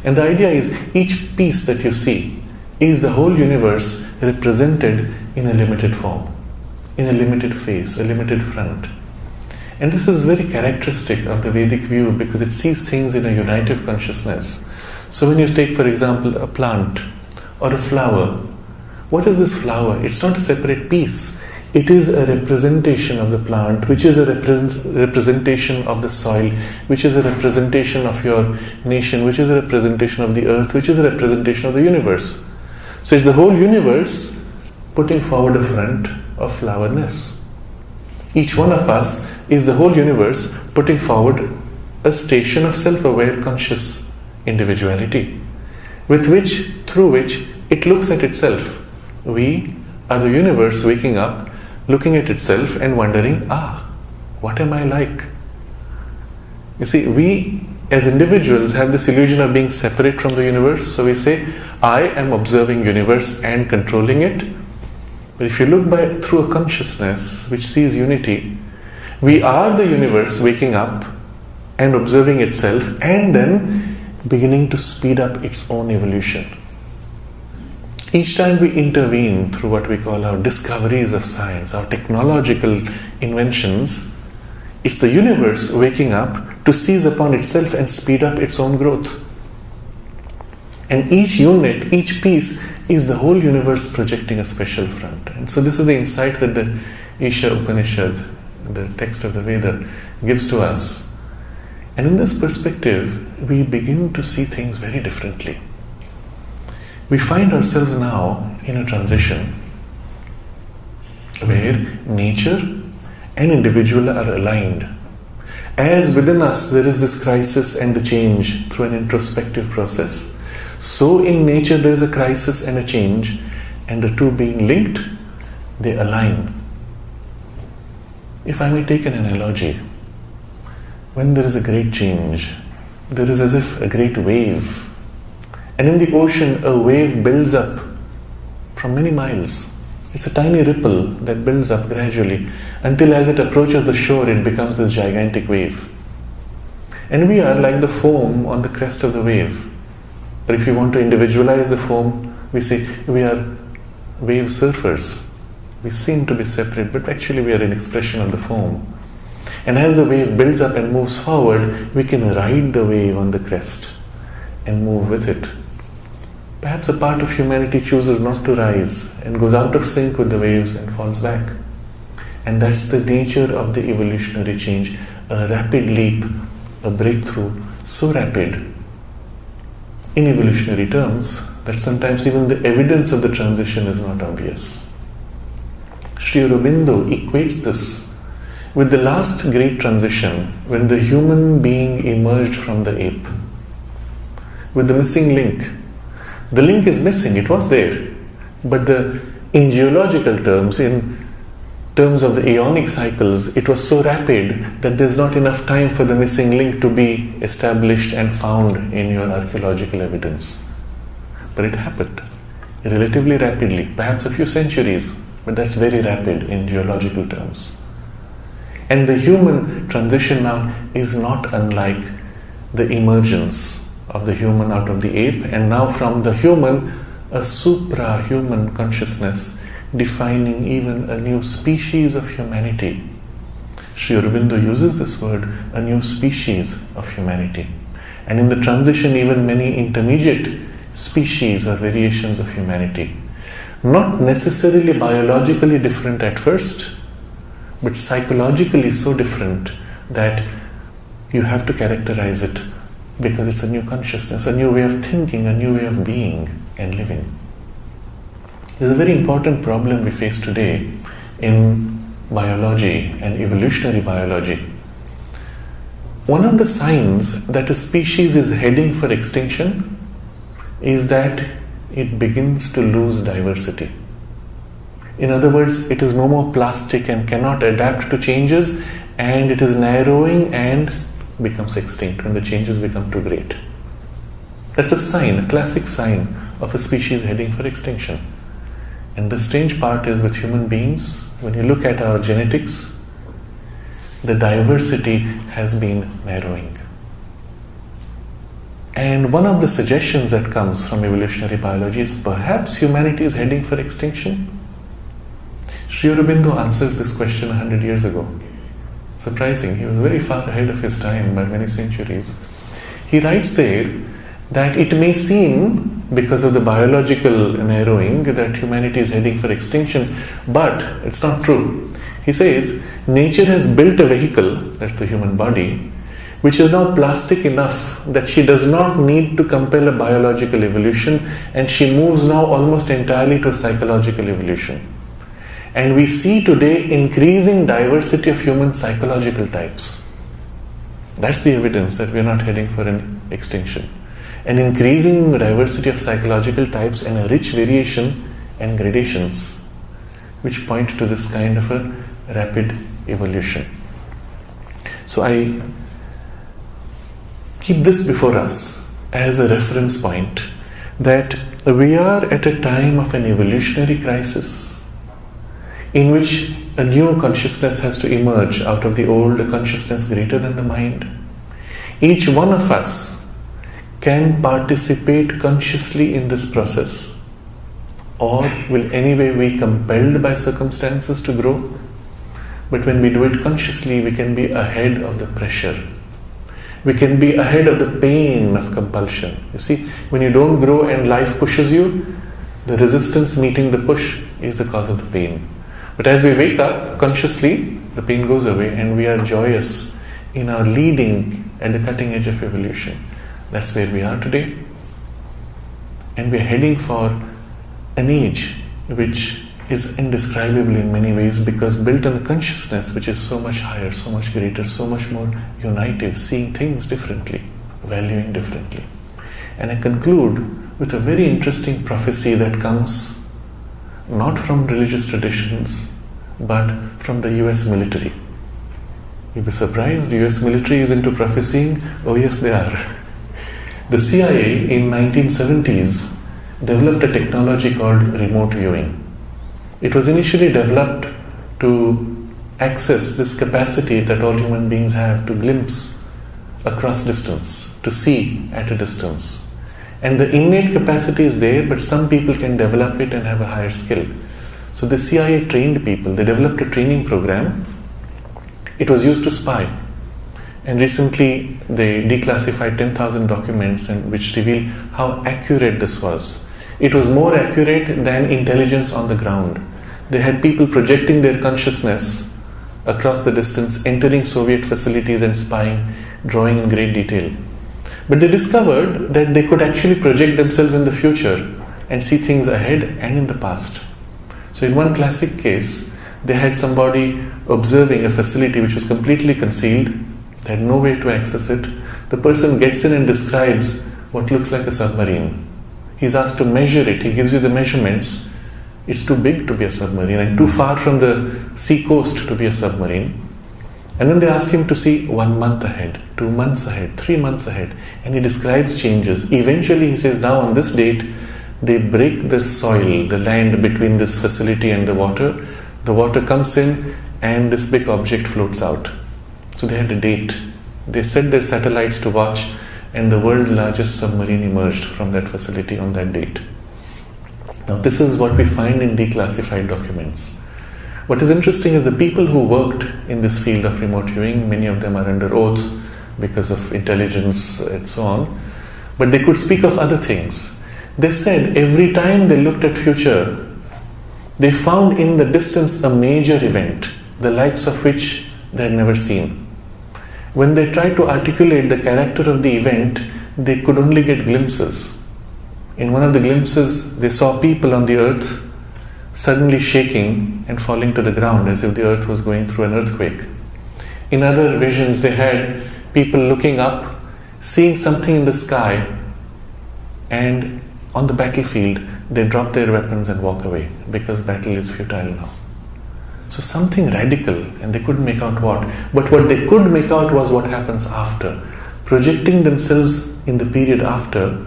And the idea is each piece that you see is the whole universe represented in a limited form, in a limited face, a limited front. And this is very characteristic of the Vedic view because it sees things in a unitive consciousness. So when you take, for example, a plant or a flower, what is this flower? It's not a separate piece. It is a representation of the plant, which is a representation of the soil, which is a representation of your nation, which is a representation of the earth, which is a representation of the universe. So it's the whole universe putting forward a front of flowerness. Each one of us is the whole universe putting forward a station of self-aware conscious individuality, through which it looks at itself. We are the universe waking up, looking at itself and wondering, what am I like? You see, we as individuals have this illusion of being separate from the universe. So we say, I am observing universe and controlling it. But if you look through a consciousness which sees unity, we are the universe waking up and observing itself and then beginning to speed up its own evolution. Each time we intervene through what we call our discoveries of science, our technological inventions, it's the universe waking up to seize upon itself and speed up its own growth. And each unit, each piece is the whole universe projecting a special front. And so this is the insight that the Isha Upanishad, the text of the Veda, gives to us. And in this perspective, we begin to see things very differently. We find ourselves now in a transition where nature and individual are aligned. As within us there is this crisis and the change through an introspective process, so in nature there is a crisis and a change, and the two being linked, they align. If I may take an analogy, when there is a great change, there is as if a great wave. And in the ocean, a wave builds up from many miles. It's a tiny ripple that builds up gradually until as it approaches the shore, it becomes this gigantic wave. And we are like the foam on the crest of the wave. Or if you want to individualize the foam, we say we are wave surfers. We seem to be separate, but actually we are an expression of the foam. And as the wave builds up and moves forward, we can ride the wave on the crest and move with it. Perhaps a part of humanity chooses not to rise and goes out of sync with the waves and falls back. And that's the nature of the evolutionary change. A rapid leap, a breakthrough, so rapid in evolutionary terms that sometimes even the evidence of the transition is not obvious. Sri Aurobindo equates this with the last great transition when the human being emerged from the ape, with the missing link. The link is missing, it was there, but in geological terms, in terms of the aeonic cycles, it was so rapid that there's not enough time for the missing link to be established and found in your archaeological evidence. But it happened relatively rapidly, perhaps a few centuries, but that's very rapid in geological terms. And the human transition now is not unlike the emergence of the human out of the ape, and now from the human, a supra-human consciousness defining even a new species of humanity. Sri Aurobindo uses this word, a new species of humanity. And in the transition, even many intermediate species or variations of humanity. Not necessarily biologically different at first, but psychologically so different that you have to characterize it because it's a new consciousness, a new way of thinking, a new way of being and living. There's a very important problem we face today in biology and evolutionary biology. One of the signs that a species is heading for extinction is that it begins to lose diversity. In other words, it is no more plastic and cannot adapt to changes, and it is narrowing and becomes extinct when the changes become too great. That's a sign, a classic sign of a species heading for extinction. And the strange part is with human beings, when you look at our genetics, the diversity has been narrowing. And one of the suggestions that comes from evolutionary biology is perhaps humanity is heading for extinction. Sri Aurobindo answers this question 100 years ago. Surprising, he was very far ahead of his time by many centuries. He writes there that it may seem, because of the biological narrowing, that humanity is heading for extinction, but it's not true. He says, nature has built a vehicle, that's the human body, which is now plastic enough that she does not need to compel a biological evolution, and she moves now almost entirely to a psychological evolution. And we see today increasing diversity of human psychological types. That's the evidence that we are not heading for an extinction. An increasing diversity of psychological types and a rich variation and gradations, which point to this kind of a rapid evolution. So I keep this before us as a reference point that we are at a time of an evolutionary crisis in which a new consciousness has to emerge out of the old, a consciousness greater than the mind. Each one of us can participate consciously in this process, or will anyway be compelled by circumstances to grow. But when we do it consciously, we can be ahead of the pressure. We can be ahead of the pain of compulsion. You see, when you don't grow and life pushes you, the resistance meeting the push is the cause of the pain. But as we wake up consciously, the pain goes away and we are joyous in our leading at the cutting edge of evolution. That's where we are today. And we're heading for an age which is indescribable in many ways, because built on a consciousness which is so much higher, so much greater, so much more unitive, seeing things differently, valuing differently. And I conclude with a very interesting prophecy that comes not from religious traditions, but from the US military. You'll be surprised, the US military is into prophesying. Oh yes, they are. The CIA in 1970s developed a technology called remote viewing. It was initially developed to access this capacity that all human beings have to glimpse across distance, to see at a distance. And the innate capacity is there, but some people can develop it and have a higher skill. So the CIA trained people. They developed a training program. It was used to spy. And recently they declassified 10,000 documents which reveal how accurate this was. It was more accurate than intelligence on the ground. They had people projecting their consciousness across the distance, entering Soviet facilities and spying, drawing in great detail. But they discovered that they could actually project themselves in the future and see things ahead and in the past. So in one classic case, they had somebody observing a facility which was completely concealed. They had no way to access it. The person gets in and describes what looks like a submarine. He's asked to measure it. He gives you the measurements. It's too big to be a submarine and too far from the sea coast to be a submarine. And then they ask him to see 1 month ahead, 2 months ahead, 3 months ahead. And he describes changes. Eventually he says, now on this date, they break the soil, the land between this facility and the water. The water comes in and this big object floats out. So they had a date. They set their satellites to watch, and the world's largest submarine emerged from that facility on that date. Now, this is what we find in declassified documents. What is interesting is the people who worked in this field of remote viewing, many of them are under oath because of intelligence and so on, but they could speak of other things. They said every time they looked at future, they found in the distance a major event, the likes of which they had never seen. When they tried to articulate the character of the event, they could only get glimpses. In one of the glimpses, they saw people on the earth suddenly shaking and falling to the ground as if the earth was going through an earthquake. In other visions, they had people looking up, seeing something in the sky, and on the battlefield, they drop their weapons and walk away because battle is futile now. So something radical, and they couldn't make out what. But what they could make out was what happens after. Projecting themselves in the period after,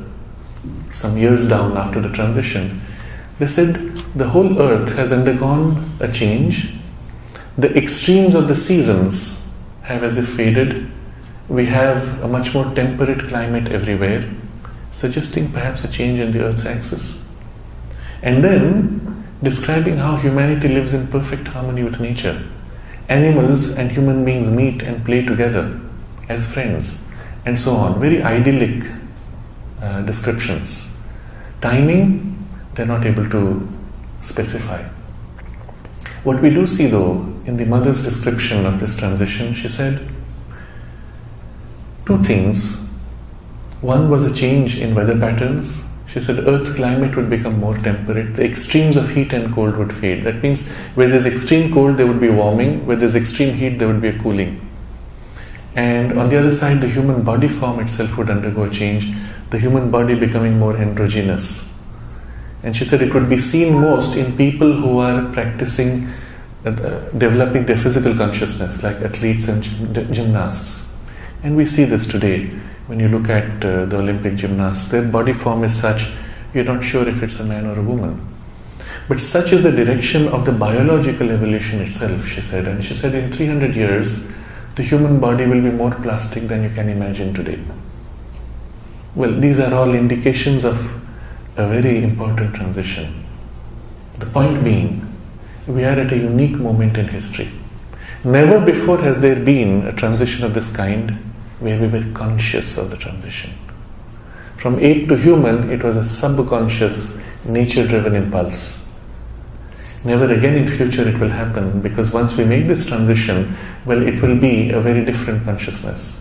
some years down after the transition, they said the whole earth has undergone a change. The extremes of the seasons have as if faded. We have a much more temperate climate everywhere, suggesting perhaps a change in the earth's axis. And then describing how humanity lives in perfect harmony with nature. Animals and human beings meet and play together as friends, and so on. Very idyllic descriptions. Timing, they're not able to specify. What we do see though, in the mother's description of this transition, she said two things. One was a change in weather patterns. She said Earth's climate would become more temperate. The extremes of heat and cold would fade. That means where there's extreme cold, there would be warming. Where there's extreme heat, there would be a cooling. And on the other side, the human body form itself would undergo a change. The human body becoming more androgynous. And she said it would be seen most in people who are practicing, developing their physical consciousness, like athletes and gymnasts. And we see this today. When you look at the Olympic gymnasts, their body form is such, you're not sure if it's a man or a woman. But such is the direction of the biological evolution itself, she said. And she said in 300 years, the human body will be more plastic than you can imagine today. Well, these are all indications of a very important transition. The point being, we are at a unique moment in history. Never before has there been a transition of this kind where we were conscious of the transition. From ape to human, it was a subconscious, nature-driven impulse. Never again in future it will happen, because once we make this transition, well, it will be a very different consciousness.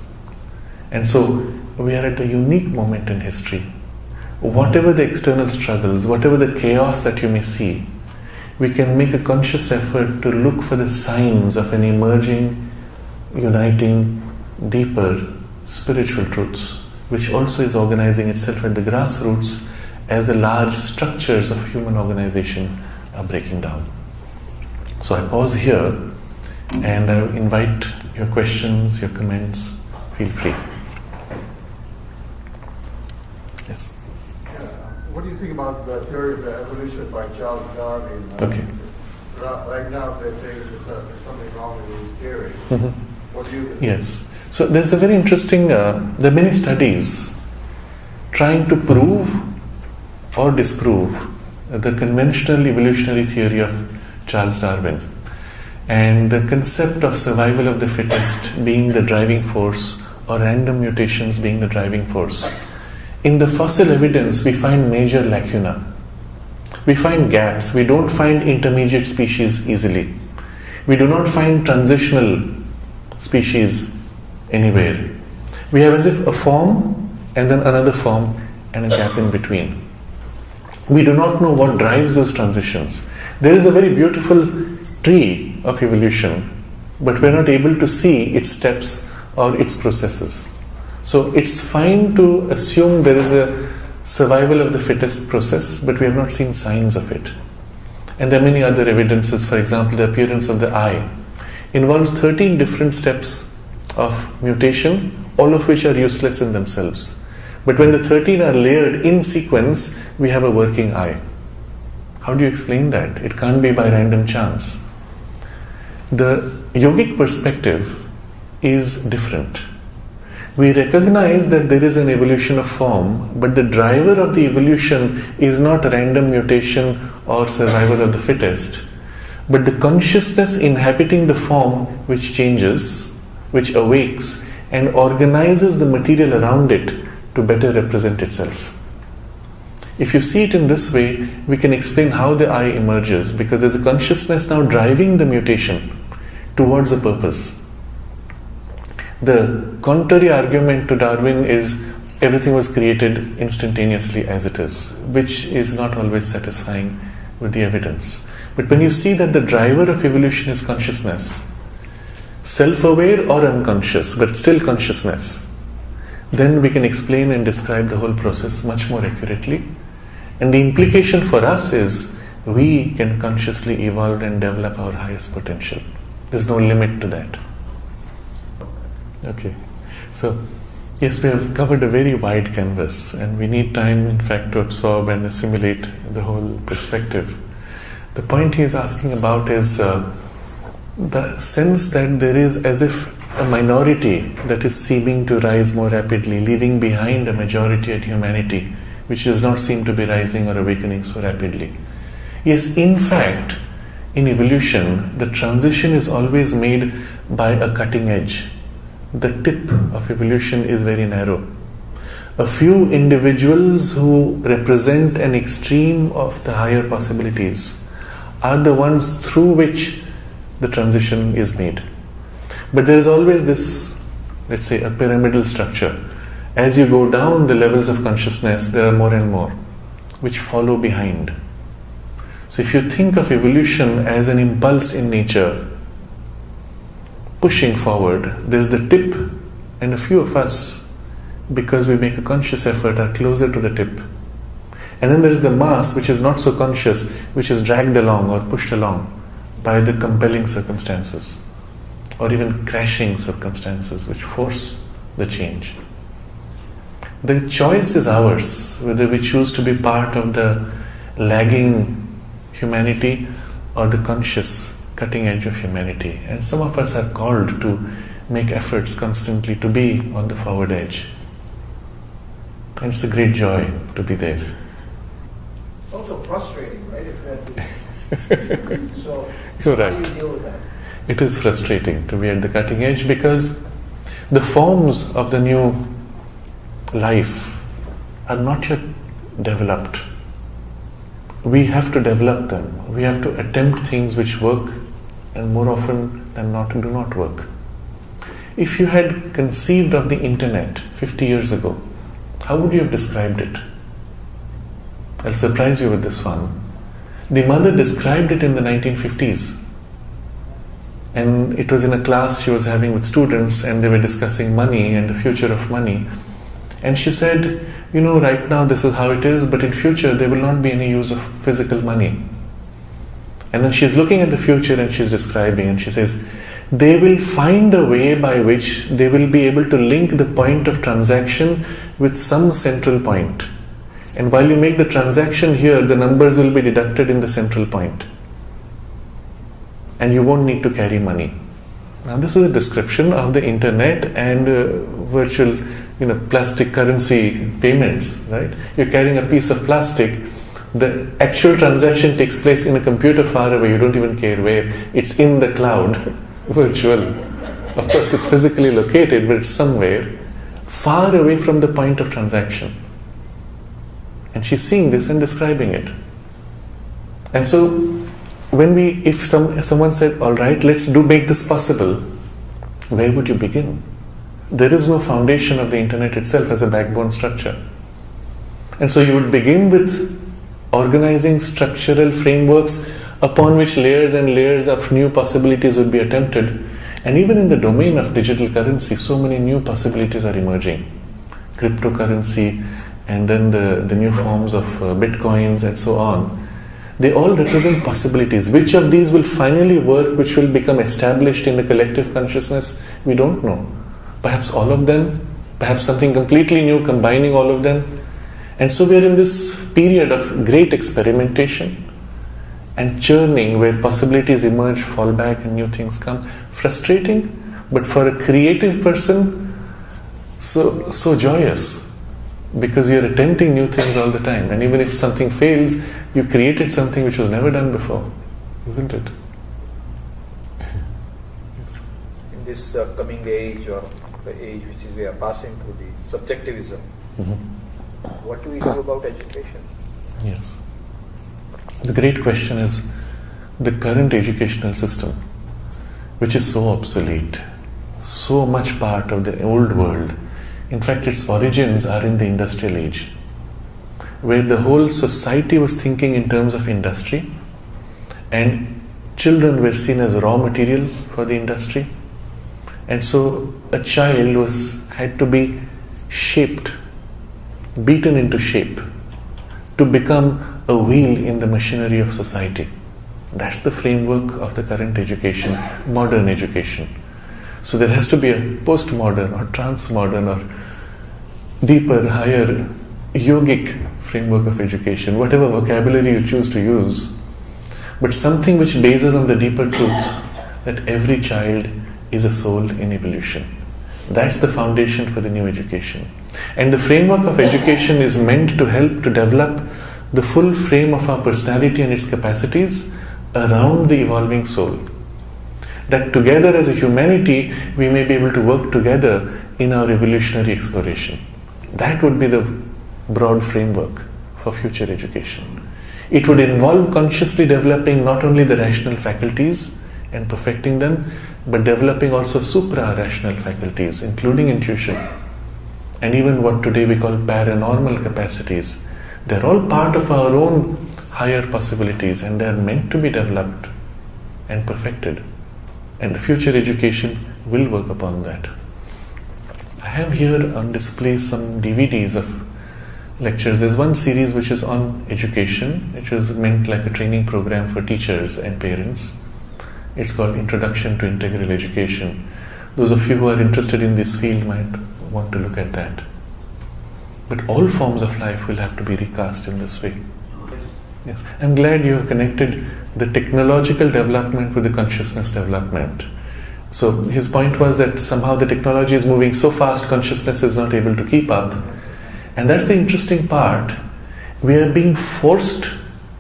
And so, we are at the unique moment in history. Whatever the external struggles, whatever the chaos that you may see, we can make a conscious effort to look for the signs of an emerging, uniting, deeper spiritual truths, which also is organizing itself at the grassroots as the large structures of human organization are breaking down. So I pause here and I invite your questions, your comments. Feel free. Yes. What do you think about the theory of evolution by Charles Darwin? Okay. Right now they're saying there's something wrong with his theory. Mm-hmm. What do you think? Yes. So there's a very interesting, there are many studies trying to prove or disprove the conventional evolutionary theory of Charles Darwin, and the concept of survival of the fittest being the driving force, or random mutations being the driving force. In the fossil evidence, we find major lacuna. We find gaps. We don't find intermediate species easily. We do not find transitional species anywhere. We have as if a form and then another form and a gap in between. We do not know what drives those transitions. There is a very beautiful tree of evolution, but we are not able to see its steps or its processes. So it's fine to assume there is a survival of the fittest process, but we have not seen signs of it. And there are many other evidences. For example, the appearance of the eye involves 13 different steps of mutation, all of which are useless in themselves. But when the 13 are layered in sequence, we have a working eye. How do you explain that? It can't be by random chance. The yogic perspective is different. We recognize that there is an evolution of form, but the driver of the evolution is not random mutation or survival of the fittest, but the consciousness inhabiting the form which changes, which awakes, and organizes the material around it to better represent itself. If you see it in this way, we can explain how the I emerges, because there's a consciousness now driving the mutation towards a purpose. The contrary argument to Darwin is everything was created instantaneously as it is, which is not always satisfying with the evidence. But when you see that the driver of evolution is consciousness, self-aware or unconscious, but still consciousness, then we can explain and describe the whole process much more accurately. And the implication for us is we can consciously evolve and develop our highest potential. There's no limit to that. Okay, so yes, we have covered a very wide canvas, and we need time, in fact, to absorb and assimilate the whole perspective. The point he is asking about is the sense that there is as if a minority that is seeming to rise more rapidly, leaving behind a majority at humanity, which does not seem to be rising or awakening so rapidly. Yes, in fact, in evolution, the transition is always made by a cutting edge. The tip of evolution is very narrow. A few individuals who represent an extreme of the higher possibilities are the ones through which the transition is made. But there is always this, let's say, a pyramidal structure. As you go down the levels of consciousness, there are more and more which follow behind. So if you think of evolution as an impulse in nature, pushing forward, there's the tip, and a few of us, because we make a conscious effort, are closer to the tip. And then there's the mass, which is not so conscious, which is dragged along or pushed along by the compelling circumstances, or even crashing circumstances, which force the change. The choice is ours, whether we choose to be part of the lagging humanity or the conscious cutting edge of humanity. And some of us are called to make efforts constantly to be on the forward edge. And it's a great joy to be there. It's also frustrating, right? So You're how right. do you deal with that? It is frustrating to be at the cutting edge, because the forms of the new life are not yet developed. We have to develop them. We have to attempt things which work, and more often than not do not work. If you had conceived of the internet 50 years ago, how would you have described it? I'll surprise you with this one. The mother described it in the 1950s. And it was in a class she was having with students, and they were discussing money and the future of money. And she said, right now this is how it is, but in future there will not be any use of physical money. And then she's looking at the future and she's describing, and she says, they will find a way by which they will be able to link the point of transaction with some central point. And while you make the transaction here, the numbers will be deducted in the central point. And you won't need to carry money. Now this is a description of the internet and virtual, plastic currency payments, right? You're carrying a piece of plastic. The actual transaction takes place in a computer far away. You don't even care where. It's in the cloud, virtual. Of course, it's physically located, but it's somewhere far away from the point of transaction. And she's seeing this and describing it. And so, if someone said, all right, let's make this possible, where would you begin? There is no foundation of the internet itself as a backbone structure. And so you would begin with organizing structural frameworks upon which layers and layers of new possibilities would be attempted. And even in the domain of digital currency, so many new possibilities are emerging. Cryptocurrency, and then the new forms of bitcoins and so on. They all represent possibilities. Which of these will finally work, which will become established in the collective consciousness, we don't know. Perhaps all of them, perhaps something completely new combining all of them. And so we are in this period of great experimentation and churning, where possibilities emerge, fall back, and new things come. Frustrating, but for a creative person, so joyous, because you're attempting new things all the time, and even if something fails, you created something which was never done before, isn't it? In this coming age, or the age which is we are passing through, the subjectivism, what do we do about education? Yes. The great question is the current educational system, which is so obsolete, so much part of the old world. In fact, its origins are in the industrial age, where the whole society was thinking in terms of industry, and children were seen as raw material for the industry. And so a child had to be shaped, beaten into shape, to become a wheel in the machinery of society. That's the framework of the current education, modern education. So there has to be a postmodern or transmodern or deeper, higher, yogic framework of education, whatever vocabulary you choose to use, but something which bases on the deeper truths that every child is a soul in evolution. That's the foundation for the new education. And the framework of education is meant to help to develop the full frame of our personality and its capacities around the evolving soul. That together as a humanity, we may be able to work together in our evolutionary exploration. That would be the broad framework for future education. It would involve consciously developing not only the rational faculties and perfecting them, but developing also supra-rational faculties, including intuition, and even what today we call paranormal capacities. They're all part of our own higher possibilities, and they're meant to be developed and perfected. And the future education will work upon that. I have here on display some DVDs of lectures. There's one series which is on education, which was meant like a training program for teachers and parents. It's called Introduction to Integral Education. Those of you who are interested in this field might want to look at that. But all forms of life will have to be recast in this way. Yes. I'm glad you have connected the technological development with the consciousness development. So his point was that somehow the technology is moving so fast, consciousness is not able to keep up. And that's the interesting part. We are being forced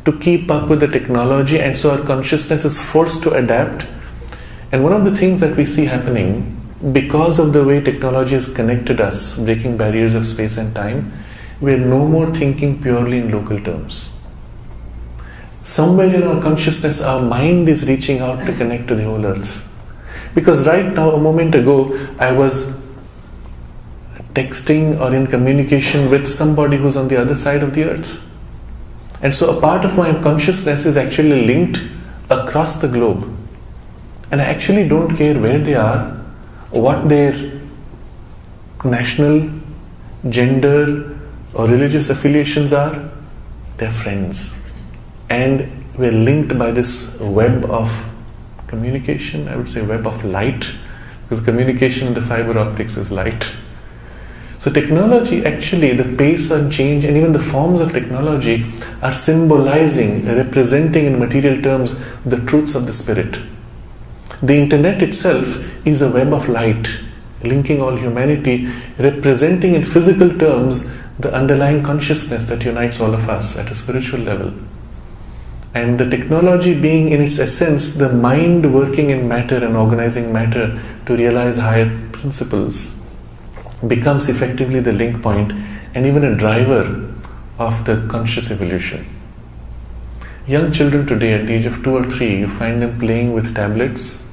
to keep up with the technology, and so our consciousness is forced to adapt. And one of the things that we see happening, because of the way technology has connected us, breaking barriers of space and time, we are no more thinking purely in local terms. Somewhere in our consciousness, our mind is reaching out to connect to the whole earth. Because right now, a moment ago, I was texting or in communication with somebody who's on the other side of the earth. And so a part of my consciousness is actually linked across the globe. And I actually don't care where they are, what their national, gender or religious affiliations are. They're friends. And we're linked by this web of communication, I would say web of light, because communication in the fiber optics is light. So technology, actually, the pace and change and even the forms of technology are symbolizing, representing in material terms the truths of the spirit. The internet itself is a web of light, linking all humanity, representing in physical terms the underlying consciousness that unites all of us at a spiritual level. And the technology being in its essence the mind working in matter and organizing matter to realize higher principles, becomes effectively the link point and even a driver of the conscious evolution. Young children today at the age of 2 or 3, you find them playing with tablets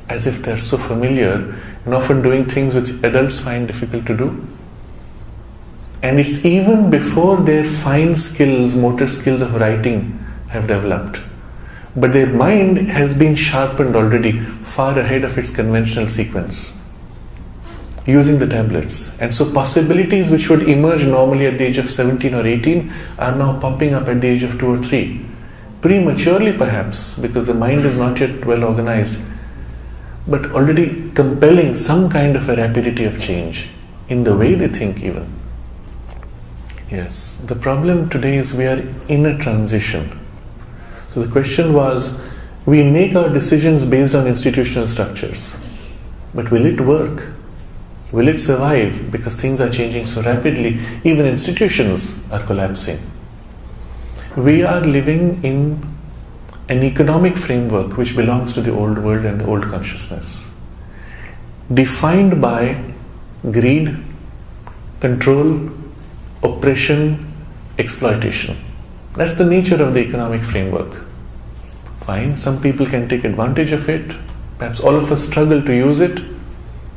as if they're so familiar and often doing things which adults find difficult to do. And it's even before their fine skills, motor skills of writing have developed. But their mind has been sharpened already far ahead of its conventional sequence using the tablets. And so possibilities which would emerge normally at the age of 17 or 18 are now popping up at the age of 2 or 3. Prematurely perhaps, because the mind is not yet well organized, but already compelling some kind of a rapidity of change in the way they think even. Yes, the problem today is we are in a transition. So the question was, we make our decisions based on institutional structures, but will it work? Will it survive? Because things are changing so rapidly, even institutions are collapsing. We are living in an economic framework which belongs to the old world and the old consciousness, defined by greed, control, oppression, exploitation. That's the nature of the economic framework. Fine, some people can take advantage of it, perhaps all of us struggle to use it,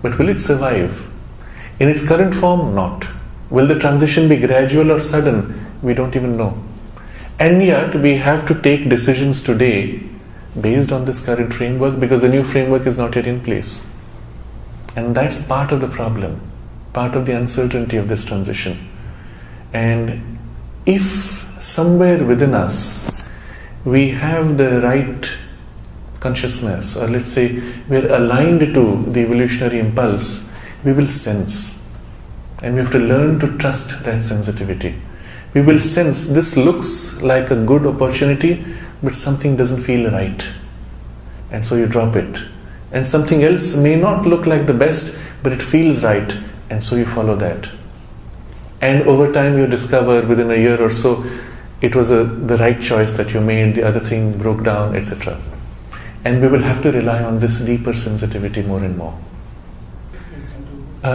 but will it survive? In its current form, not. Will the transition be gradual or sudden? We don't even know. And yet, we have to take decisions today based on this current framework because the new framework is not yet in place. And that's part of the problem, part of the uncertainty of this transition. And if somewhere within us we have the right consciousness, or let's say we're aligned to the evolutionary impulse, we will sense. And we have to learn to trust that sensitivity. We will sense this looks like a good opportunity, but something doesn't feel right. And so you drop it. And something else may not look like the best, but it feels right, and so you follow that. And over time you discover within a year or so, it was the right choice that you made, the other thing broke down, etc. And we will have to rely on this deeper sensitivity more and more.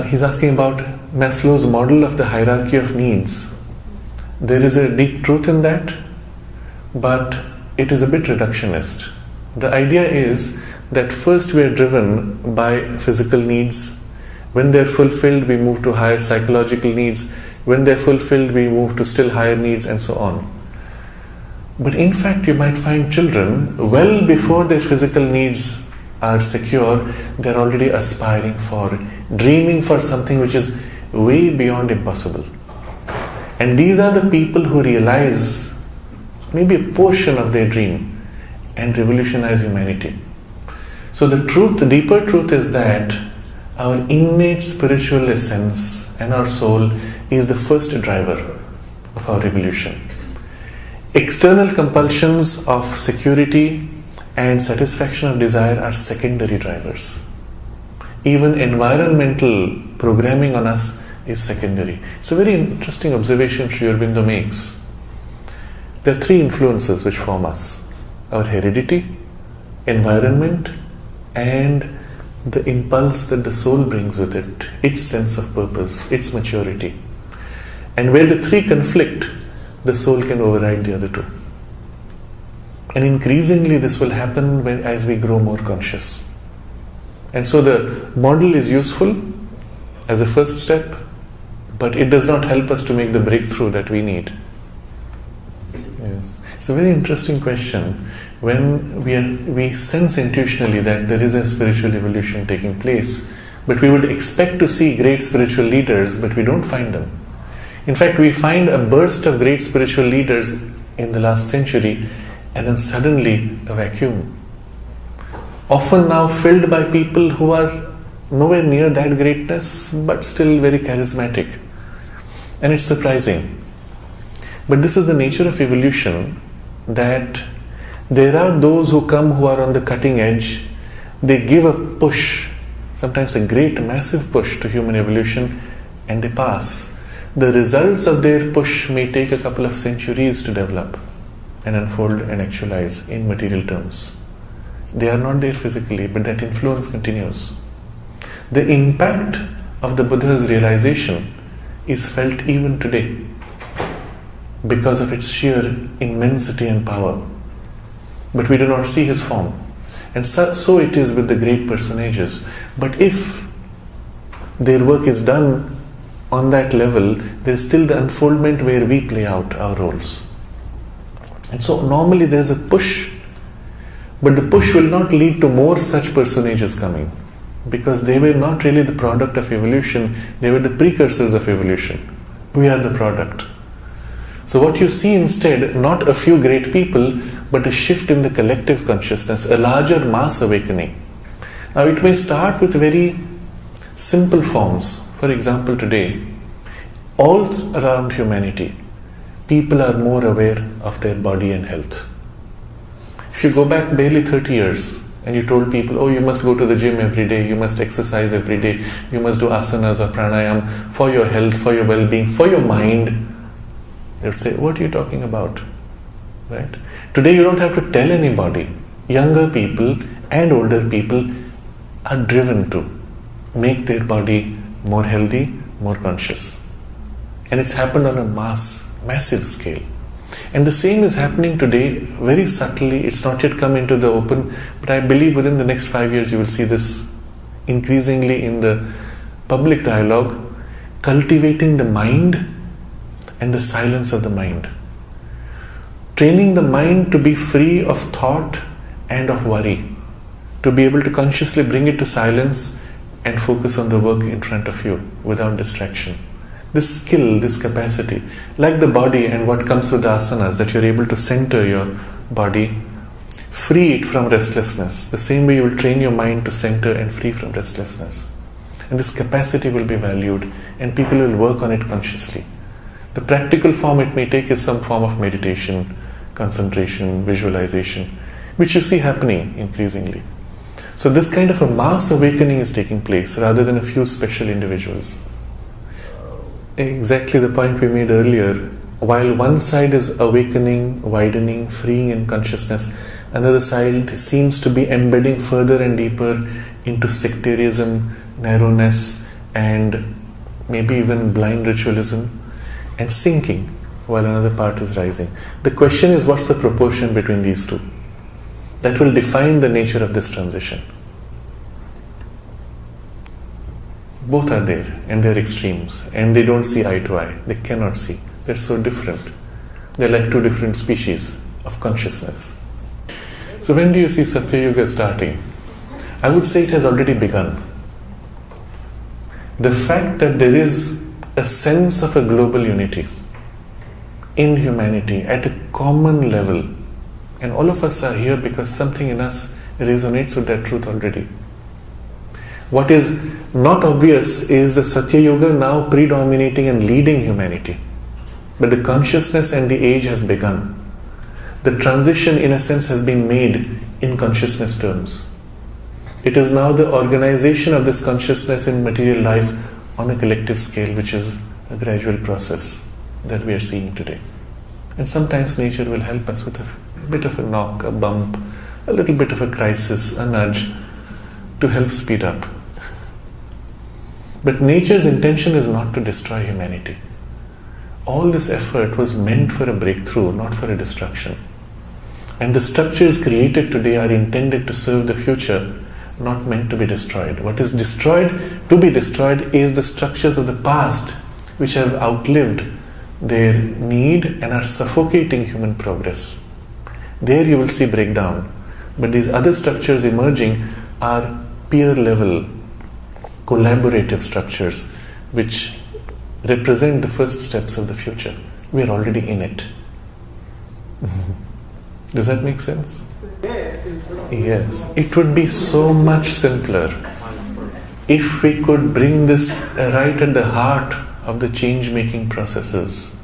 He's asking about Maslow's model of the hierarchy of needs. There is a deep truth in that, but it is a bit reductionist. The idea is that first we are driven by physical needs. When they are fulfilled, we move to higher psychological needs. When they are fulfilled, we move to still higher needs, and so on. But in fact, you might find children, well before their physical needs are secure, they are already aspiring for, dreaming for something which is way beyond impossible. And these are the people who realize maybe a portion of their dream and revolutionize humanity. So the truth, the deeper truth is that our innate spiritual essence and our soul is the first driver of our revolution. External compulsions of security and satisfaction of desire are secondary drivers. Even environmental programming on us is secondary. It's a very interesting observation Sri Aurobindo makes. There are three influences which form us: our heredity, environment, and the impulse that the soul brings with it, its sense of purpose, its maturity. And where the three conflict, the soul can override the other two. And increasingly this will happen as we grow more conscious. And so the model is useful as a first step, but it does not help us to make the breakthrough that we need. Yes. It's a very interesting question. When we sense intuitionally that there is a spiritual evolution taking place, but we would expect to see great spiritual leaders, but we don't find them. In fact, we find a burst of great spiritual leaders in the last century, and then suddenly a vacuum. Often now filled by people who are nowhere near that greatness, but still very charismatic. And it's surprising. But this is the nature of evolution, that there are those who come who are on the cutting edge. They give a push, sometimes a great massive push to human evolution, and they pass. The results of their push may take a couple of centuries to develop and unfold and actualize in material terms. They are not there physically, but that influence continues. The impact of the Buddha's realization is felt even today because of its sheer immensity and power. But we do not see his form. And so it is with the great personages. But if their work is done on that level, there is still the unfoldment where we play out our roles. And so normally there is a push, but the push will not lead to more such personages coming, because they were not really the product of evolution, they were the precursors of evolution. We are the product. So what you see instead, not a few great people, but a shift in the collective consciousness, a larger mass awakening. Now it may start with very simple forms. For example, today, all around humanity, people are more aware of their body and health. If you go back barely 30 years and you told people, oh, you must go to the gym every day, you must exercise every day, you must do asanas or pranayam for your health, for your well-being, for your mind, they would say, what are you talking about? Right? Today you don't have to tell anybody. Younger people and older people are driven to make their body more healthy, more conscious. And it's happened on a massive scale. And the same is happening today very subtly. It's not yet come into the open, but I believe within the next 5 years you will see this increasingly in the public dialogue, cultivating the mind and the silence of the mind. Training the mind to be free of thought and of worry, to be able to consciously bring it to silence and focus on the work in front of you without distraction. This skill, this capacity, like the body and what comes with the asanas, that you're able to center your body, free it from restlessness. The same way you will train your mind to center and free from restlessness. And this capacity will be valued and people will work on it consciously. The practical form it may take is some form of meditation, concentration, visualization, which you see happening increasingly. So this kind of a mass awakening is taking place rather than a few special individuals. Exactly the point we made earlier. While one side is awakening, widening, freeing in consciousness, another side seems to be embedding further and deeper into sectarianism, narrowness, and maybe even blind ritualism, and sinking while another part is rising. The question is, what's the proportion between these two? That will define the nature of this transition. Both are there, and they're extremes, and they don't see eye to eye. They cannot see. They're so different. They're like two different species of consciousness. So when do you see Satya Yuga starting? I would say it has already begun. The fact that there is a sense of a global unity in humanity at a common level, and all of us are here because something in us resonates with that truth already. What is not obvious is the Satya Yuga now predominating and leading humanity. But the consciousness and the age has begun. The transition, in a sense, has been made in consciousness terms. It is now the organization of this consciousness in material life on a collective scale, which is a gradual process that we are seeing today. And sometimes nature will help us with a bit of a knock, a bump, a little bit of a crisis, a nudge to help speed up. But nature's intention is not to destroy humanity. All this effort was meant for a breakthrough, not for a destruction. And the structures created today are intended to serve the future, not meant to be destroyed. What is destroyed, to be destroyed, is the structures of the past, which have outlived their need and are suffocating human progress. There you will see breakdown. But these other structures emerging are peer level, collaborative structures, which represent the first steps of the future. We are already in it. Does that make sense? Yes. It would be so much simpler if we could bring this right at the heart of the change-making processes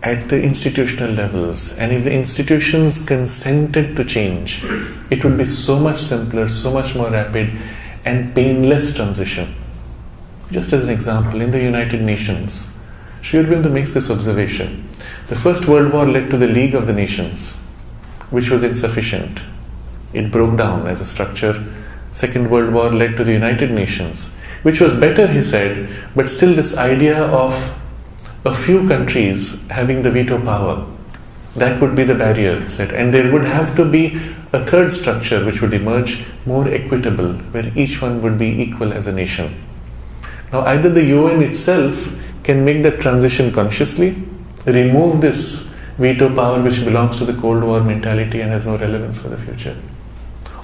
at the institutional levels, and if the institutions consented to change, it would be so much simpler, so much more rapid and painless transition. Just as an example, in the United Nations, Sri Aurobindo makes this observation. The First World War led to the League of the Nations, which was insufficient. It broke down as a structure. Second World War led to the United Nations, which was better, he said, but still this idea of a few countries having the veto power, that would be the barrier, he said. And there would have to be a third structure which would emerge, more equitable, where each one would be equal as a nation. Now either the UN itself can make that transition consciously, remove this veto power which belongs to the Cold War mentality and has no relevance for the future,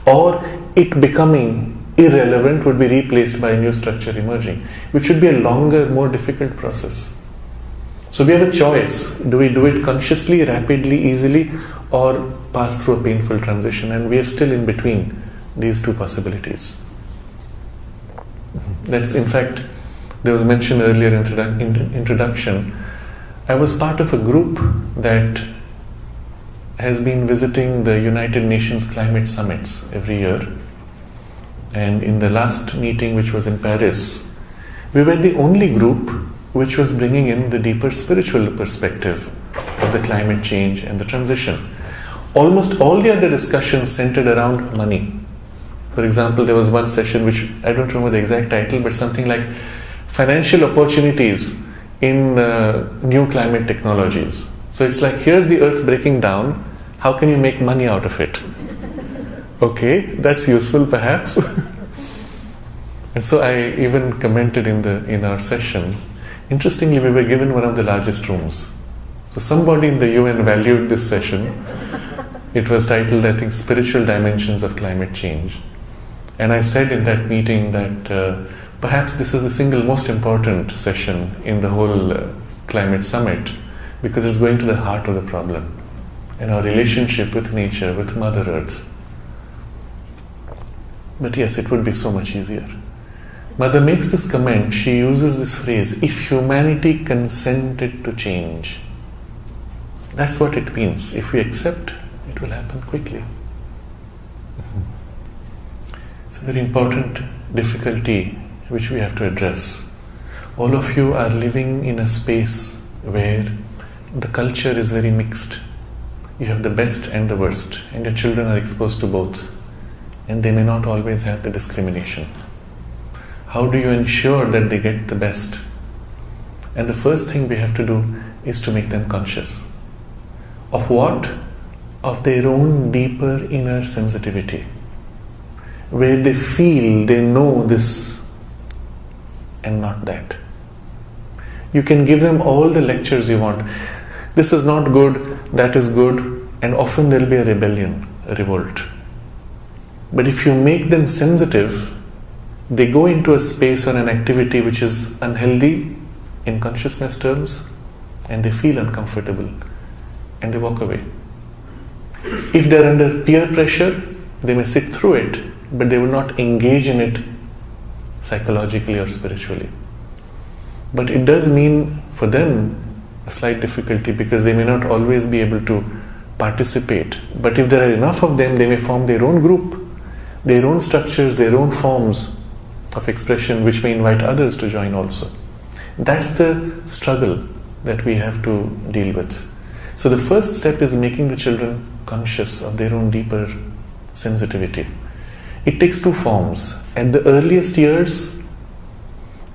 or it becoming irrelevant would be replaced by a new structure emerging, which should be a longer, more difficult process. So we have a choice. Do we do it consciously, rapidly, easily, or pass through a painful transition? And we are still in between these two possibilities. That's, in fact, there was mentioned earlier in introduction, I was part of a group that has been visiting the United Nations climate summits every year. And in the last meeting, which was in Paris, we were the only group which was bringing in the deeper spiritual perspective of the climate change and the transition. Almost all the other discussions centered around money. For example, there was one session which I don't remember the exact title, but something like financial opportunities in new climate technologies. So it's like, here's the earth breaking down, how can you make money out of it? Okay, that's useful perhaps. And so I even commented in our session, interestingly we were given one of the largest rooms. So somebody in the UN valued this session. It was titled, I think, Spiritual Dimensions of Climate Change. And I said in that meeting that perhaps this is the single most important session in the whole climate summit, because it's going to the heart of the problem and our relationship with nature, with Mother Earth. But yes, it would be so much easier. Mother makes this comment, she uses this phrase, if humanity consented to change. That's what it means. If we accept, it will happen quickly. It's a very important difficulty which we have to address. All of you are living in a space where the culture is very mixed. You have the best and the worst, and your children are exposed to both, and they may not always have the discrimination. How do you ensure that they get the best? And the first thing we have to do is to make them conscious. Of what? Of their own deeper inner sensitivity, where they feel they know this and not that. You can give them all the lectures you want. This is not good, that is good, and often there will be a rebellion, a revolt. But if you make them sensitive, they go into a space or an activity which is unhealthy in consciousness terms, and they feel uncomfortable, and they walk away. If they are under peer pressure, they may sit through it, but they will not engage in it psychologically or spiritually. But it does mean for them a slight difficulty, because they may not always be able to participate. But if there are enough of them, they may form their own group, their own structures, their own forms of expression, which may invite others to join also. That's the struggle that we have to deal with. So the first step is making the children conscious of their own deeper sensitivity. It takes two forms. At the earliest years,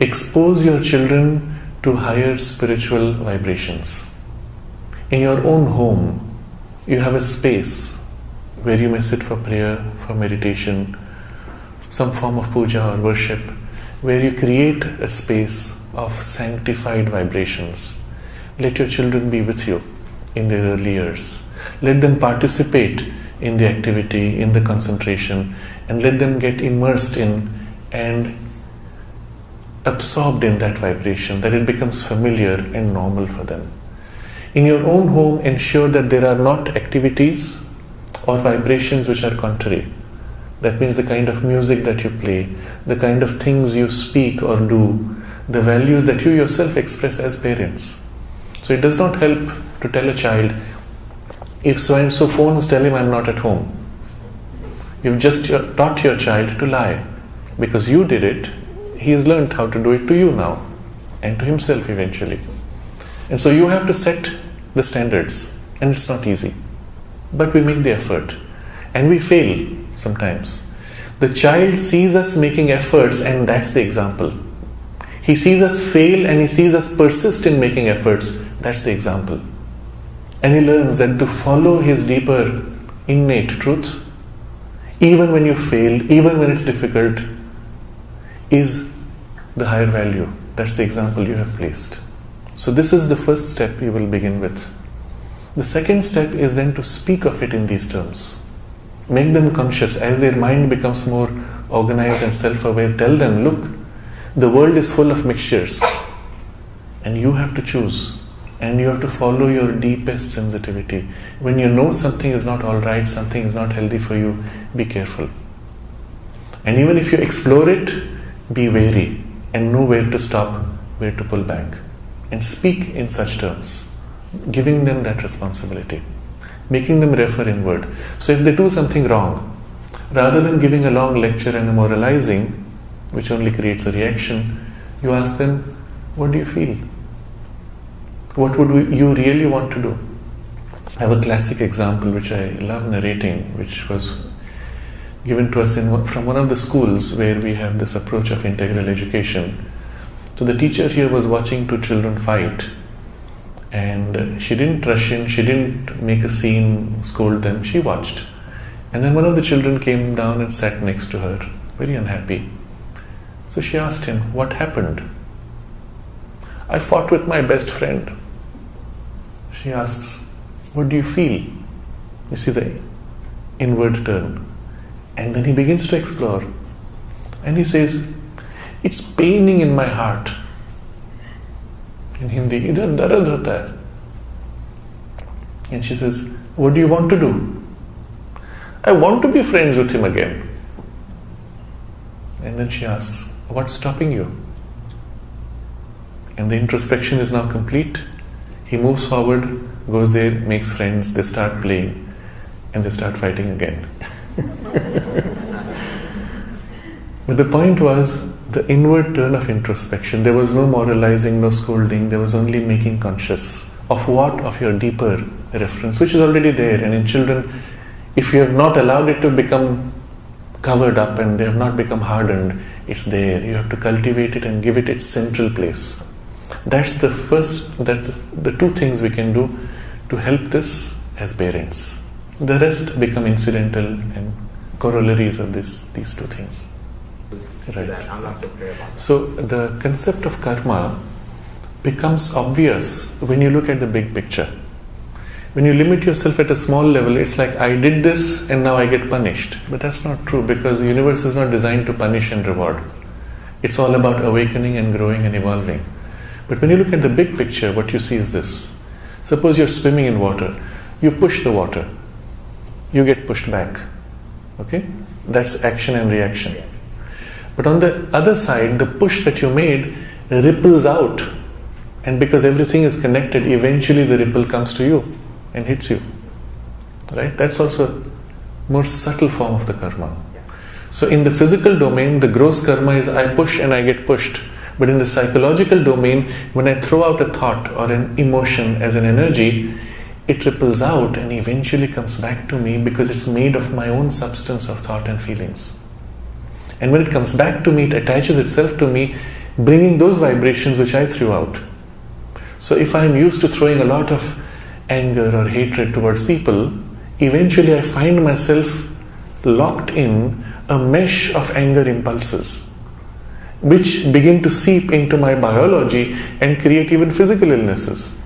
expose your children to higher spiritual vibrations. In your own home, you have a space where you may sit for prayer, for meditation, some form of puja or worship, where you create a space of sanctified vibrations. Let your children be with you in their early years. Let them participate in the activity, in the concentration, and let them get immersed in and absorbed in that vibration, that it becomes familiar and normal for them. In your own home, ensure that there are not activities or vibrations which are contrary. That means the kind of music that you play, the kind of things you speak or do, the values that you yourself express as parents. So it does not help to tell a child, if so and so phones, tell him I'm not at home. You've just taught your child to lie. Because you did it, he has learned how to do it to you now, and to himself eventually. And so you have to set the standards, and it's not easy. But we make the effort, and we fail sometimes. The child sees us making efforts, and that's the example. He sees us fail, and he sees us persist in making efforts. That's the example. And he learns that to follow his deeper innate truth, even when you fail, even when it's difficult, is the higher value. That's the example you have placed. So this is the first step you will begin with. The second step is then to speak of it in these terms. Make them conscious. As their mind becomes more organized and self-aware, tell them, look, the world is full of mixtures, and you have to choose. And you have to follow your deepest sensitivity. When you know something is not all right, something is not healthy for you, be careful. And even if you explore it, be wary and know where to stop, where to pull back. And speak in such terms, giving them that responsibility. making them refer inward. So if they do something wrong, rather than giving a long lecture and moralizing, which only creates a reaction, you ask them, what do you feel? What would you really want to do? I have a classic example which I love narrating, which was given to us from one of the schools where we have this approach of integral education. So the teacher here was watching two children fight, and she didn't rush in, she didn't make a scene, scold them, she watched. And then one of the children came down and sat next to her, very unhappy. So she asked him, what happened? I fought with my best friend. She asks, what do you feel? You see the inward turn. And then he begins to explore. And he says, it's paining in my heart. In Hindi, idhar darad hota hai. And she says, what do you want to do? I want to be friends with him again. And then she asks, what's stopping you? And the introspection is now complete. He moves forward, goes there, makes friends, they start playing, and they start fighting again. But the point was the inward turn of introspection. There was no moralizing, no scolding, there was only making conscious of what? Of your deeper reference, which is already there. And in children, if you have not allowed it to become covered up and they have not become hardened, it's there. You have to cultivate it and give it its central place. That's the two things we can do to help this as parents. The rest become incidental and corollaries of these two things. Right. So the concept of karma becomes obvious when you look at the big picture. When you limit yourself at a small level, it's like I did this and now I get punished. But that's not true, because the universe is not designed to punish and reward. It's all about awakening and growing and evolving. But when you look at the big picture, what you see is this. Suppose you're swimming in water. You push the water. You get pushed back. Okay? That's action and reaction. But on the other side, the push that you made ripples out. And because everything is connected, eventually the ripple comes to you and hits you. Right? That's also a more subtle form of the karma. So in the physical domain, the gross karma is I push and I get pushed. But in the psychological domain, when I throw out a thought or an emotion as an energy, it ripples out and eventually comes back to me because it's made of my own substance of thought and feelings. And when it comes back to me, it attaches itself to me, bringing those vibrations which I threw out. So if I'm used to throwing a lot of anger or hatred towards people, eventually I find myself locked in a mesh of anger impulses, which begin to seep into my biology and create even physical illnesses.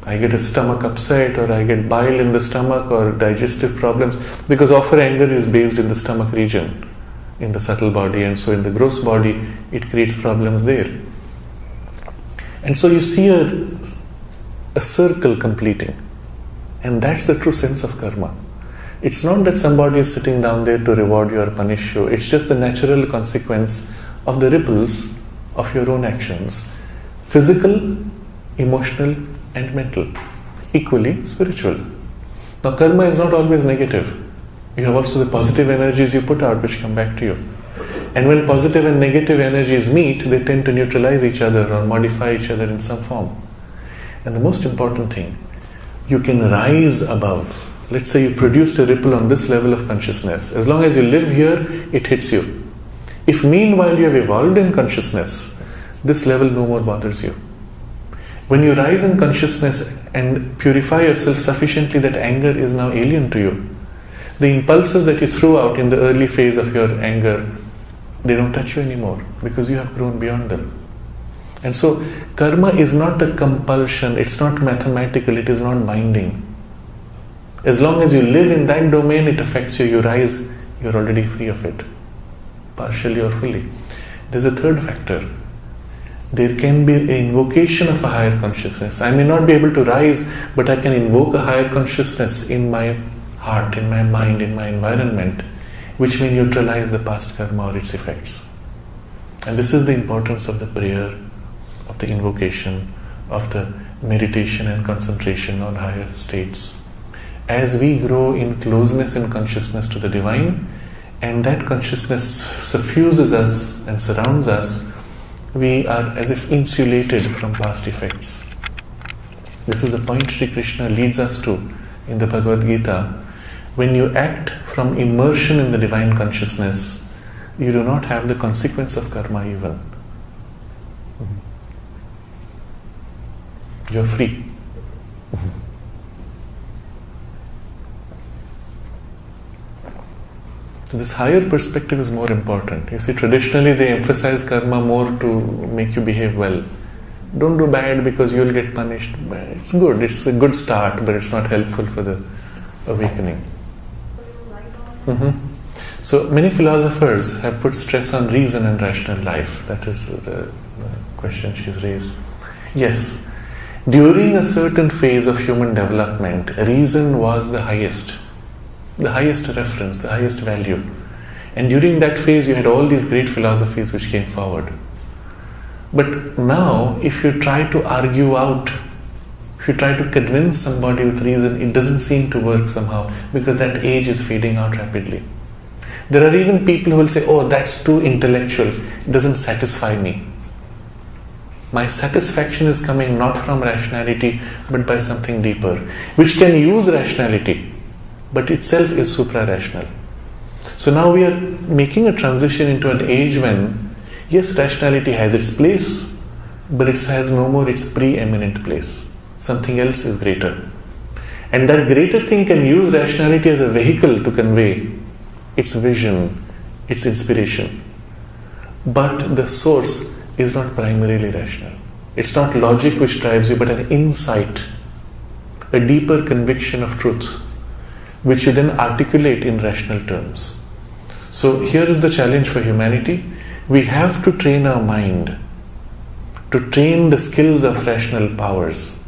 I get a stomach upset, or I get bile in the stomach, or digestive problems, because often anger is based in the stomach region, in the subtle body, and so in the gross body it creates problems there. And so you see a circle completing, and that's the true sense of karma. It's not that somebody is sitting down there to reward you or punish you. It's just the natural consequence of the ripples of your own actions, physical, emotional and mental, equally spiritual. Now karma is not always negative. You have also the positive energies you put out which come back to you. And when positive and negative energies meet, they tend to neutralize each other or modify each other in some form. And the most important thing, you can rise above. Let's say you produced a ripple on this level of consciousness. As long as you live here, it hits you. If meanwhile you have evolved in consciousness, this level no more bothers you. When you rise in consciousness and purify yourself sufficiently that anger is now alien to you, the impulses that you threw out in the early phase of your anger, they don't touch you anymore because you have grown beyond them. And so karma is not a compulsion, it's not mathematical, it is not binding. As long as you live in that domain, it affects you, you rise, you're already free of it, partially or fully. There's a third factor. There can be an invocation of a higher consciousness. I may not be able to rise, but I can invoke a higher consciousness in my heart, in my mind, in my environment, which may neutralize the past karma or its effects. And this is the importance of the prayer, of the invocation, of the meditation and concentration on higher states. as we grow in closeness and consciousness to the divine, and that consciousness suffuses us and surrounds us, we are as if insulated from past effects. This is the point Sri Krishna leads us to in the Bhagavad Gita. When you act from immersion in the divine consciousness, you do not have the consequence of karma even. You're free. So this higher perspective is more important. You see, traditionally they emphasize karma more to make you behave well. Don't do bad because you'll get punished. It's good, it's a good start, but it's not helpful for the awakening. So many philosophers have put stress on reason and rational life. That is the question she's raised. Yes, during a certain phase of human development, reason was the highest reference, the highest value. And during that phase you had all these great philosophies which came forward. But now, if you try to argue out, if you try to convince somebody with reason, it doesn't seem to work somehow, because that age is fading out rapidly. There are even people who will say, oh, that's too intellectual, it doesn't satisfy me. My satisfaction is coming not from rationality, but by something deeper, which can use rationality, but itself is supra-rational. So now we are making a transition into an age when, yes, rationality has its place, but it has no more its preeminent place. Something else is greater. And that greater thing can use rationality as a vehicle to convey its vision, its inspiration. But the source is not primarily rational. It's not logic which drives you, but an insight, a deeper conviction of truth, which you then articulate in rational terms. So here is the challenge for humanity. We have to train our mind, to train the skills of rational powers.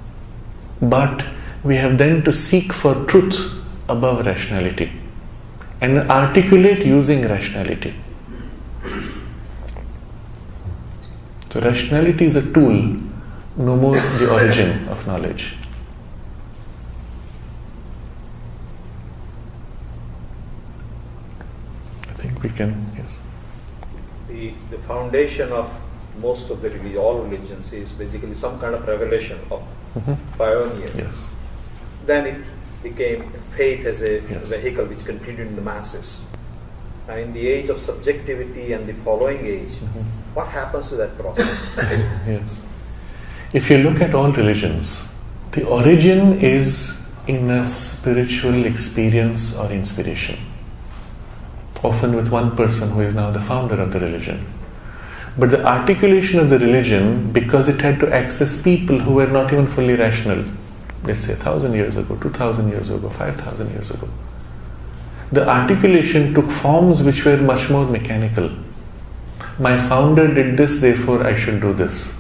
But we have then to seek for truth above rationality and articulate using rationality. So rationality is a tool, no more the origin of knowledge. I think we can, yes. The foundation of most of the all religions is basically some kind of revelation of pioneer. Yes. Then it became faith as a vehicle which continued in the masses. Now in the age of subjectivity and the following age, what happens to that process? Yes. If you look at all religions, the origin is in a spiritual experience or inspiration. Often with one person who is now the founder of the religion. But the articulation of the religion, because it had to access people who were not even fully rational, let's say 1,000 years ago, 2,000 years ago, 5,000 years ago, the articulation took forms which were much more mechanical. My founder did this, therefore I should do this.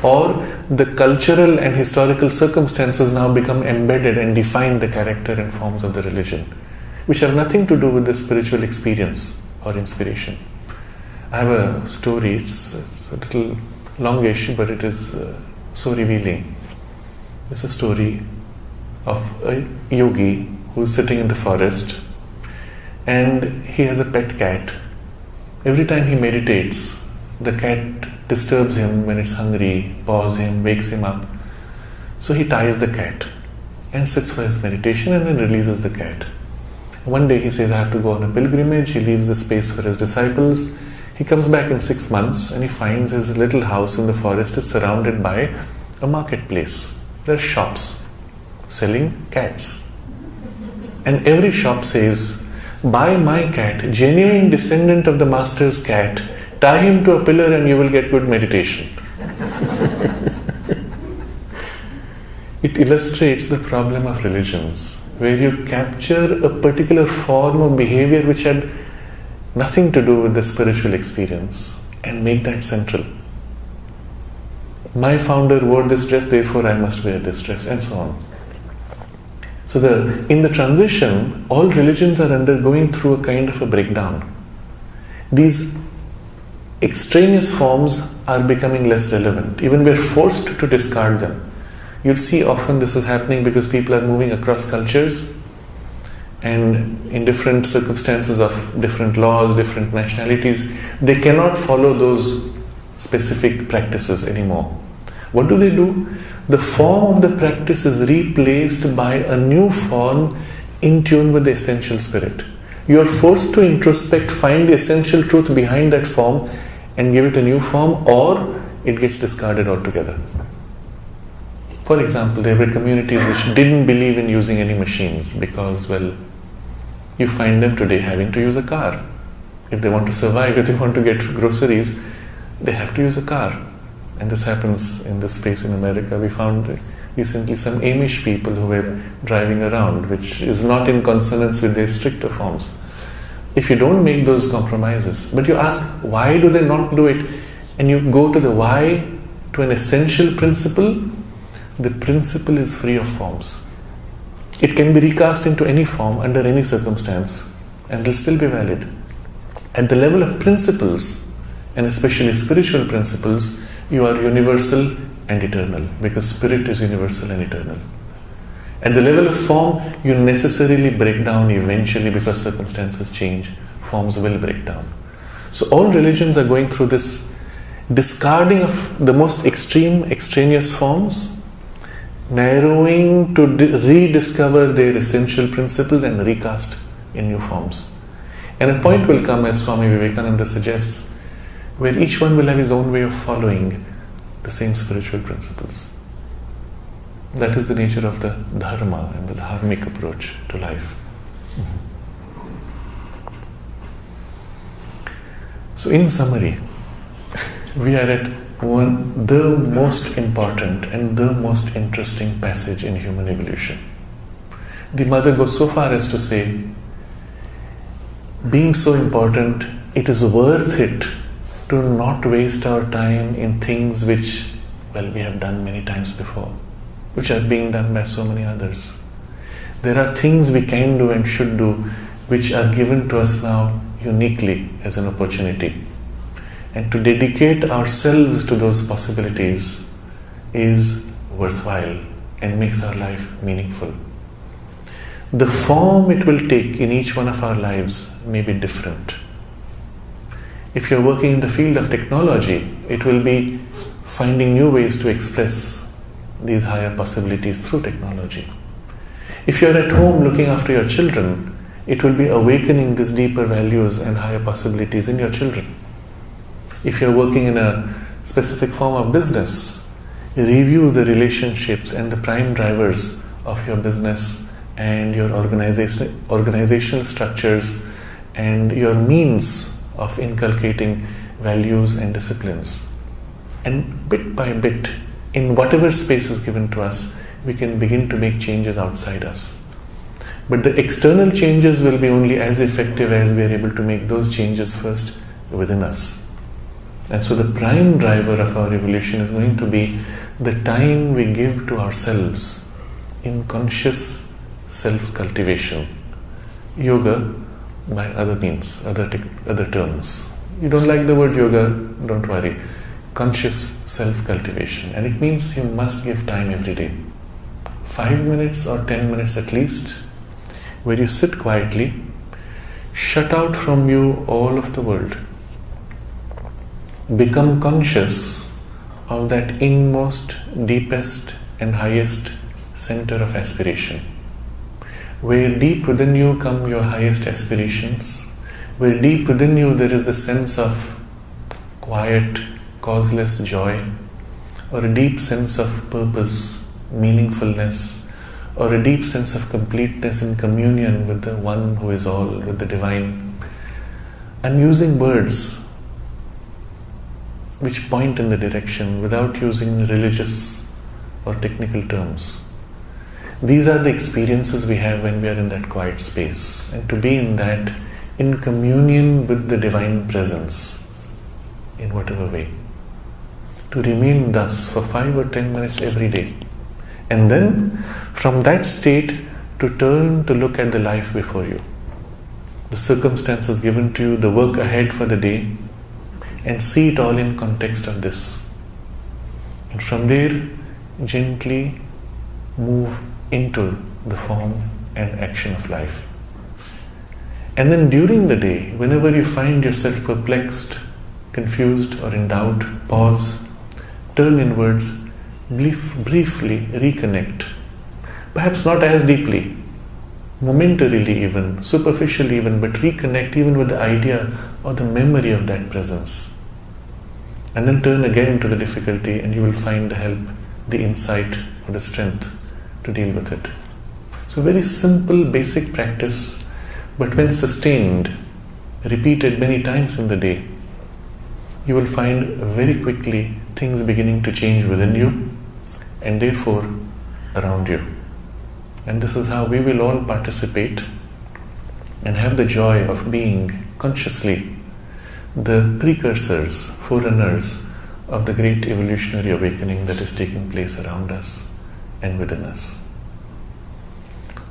Or the cultural and historical circumstances now become embedded and define the character and forms of the religion, which have nothing to do with the spiritual experience or inspiration. I have a story, it's a little longish, but it is so revealing. It's a story of a yogi who is sitting in the forest and he has a pet cat. Every time he meditates, the cat disturbs him when it's hungry, paws him, wakes him up. So he ties the cat and sits for his meditation and then releases the cat. One day he says, I have to go on a pilgrimage. He leaves the space for his disciples. He comes back in 6 months and he finds his little house in the forest is surrounded by a marketplace. There are shops selling cats. And every shop says, buy my cat, genuine descendant of the master's cat, tie him to a pillar and you will get good meditation. It illustrates the problem of religions, where you capture a particular form of behavior which had nothing to do with the spiritual experience and make that central. My founder wore this dress, therefore I must wear this dress, and so on. So in the transition, all religions are undergoing through a kind of a breakdown. These extraneous forms are becoming less relevant. Even we are forced to discard them. You'll see often this is happening because people are moving across cultures, and in different circumstances of different laws, different nationalities, they cannot follow those specific practices anymore. What do? The form of the practice is replaced by a new form in tune with the essential spirit. You are forced to introspect, find the essential truth behind that form and give it a new form, or it gets discarded altogether. For example, there were communities which didn't believe in using any machines because, well, you find them today having to use a car. If they want to survive, if they want to get groceries, they have to use a car. And this happens in this space in America. We found recently some Amish people who were driving around, which is not in consonance with their stricter forms. If you don't make those compromises, but you ask, why do they not do it? And you go to the why, to an essential principle, the principle is free of forms. It can be recast into any form under any circumstance and it will still be valid. At the level of principles, and especially spiritual principles, you are universal and eternal, because spirit is universal and eternal. At the level of form, you necessarily break down eventually because circumstances change. Forms will break down. So all religions are going through this discarding of the most extreme, extraneous forms, narrowing to rediscover their essential principles and recast in new forms. And a point will come, as Swami Vivekananda suggests, where each one will have his own way of following the same spiritual principles. That is the nature of the dharma and the dharmic approach to life. So in summary, we are at the most important and the most interesting passage in human evolution. The mother goes so far as to say, being so important, it is worth it to not waste our time in things which, well, we have done many times before, which are being done by so many others. There are things we can do and should do which are given to us now uniquely as an opportunity. And to dedicate ourselves to those possibilities is worthwhile and makes our life meaningful. The form it will take in each one of our lives may be different. If you're working in the field of technology, it will be finding new ways to express these higher possibilities through technology. If you're at home looking after your children, it will be awakening these deeper values and higher possibilities in your children. If you're working in a specific form of business, review the relationships and the prime drivers of your business and your organizational structures and your means of inculcating values and disciplines. And bit by bit, in whatever space is given to us, we can begin to make changes outside us. But the external changes will be only as effective as we are able to make those changes first within us. And so the prime driver of our evolution is going to be the time we give to ourselves in conscious self-cultivation. Yoga by other means, other terms. You don't like the word yoga, don't worry. Conscious self-cultivation. And it means you must give time every day. 5 minutes or 10 minutes at least, where you sit quietly, shut out from you all of the world. Become conscious of that inmost, deepest and highest center of aspiration, where deep within you come your highest aspirations, where deep within you there is the sense of quiet, causeless joy, or a deep sense of purpose, meaningfulness, or a deep sense of completeness in communion with the One who is all, with the Divine. I'm using words which point in the direction without using religious or technical terms. These are the experiences we have when we are in that quiet space, and to be in that, in communion with the Divine Presence, in whatever way. To remain thus for 5 or 10 minutes every day. And then, from that state, to turn to look at the life before you, the circumstances given to you, the work ahead for the day, and see it all in context of this. And from there, gently, move into the form and action of life. And then during the day, whenever you find yourself perplexed, confused, or in doubt, pause, turn inwards, briefly reconnect. Perhaps not as deeply, momentarily even, superficially even, but reconnect even with the idea or the memory of that presence. And then turn again to the difficulty, and you will find the help, the insight, or the strength to deal with it. So very simple, basic practice, but when sustained, repeated many times in the day, you will find very quickly things beginning to change within you and therefore around you. And this is how we will all participate and have the joy of being consciously the precursors, forerunners of the great evolutionary awakening that is taking place around us and within us.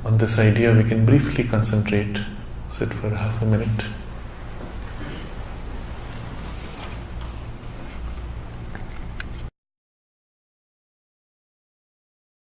On this idea, we can briefly concentrate, sit for half a minute.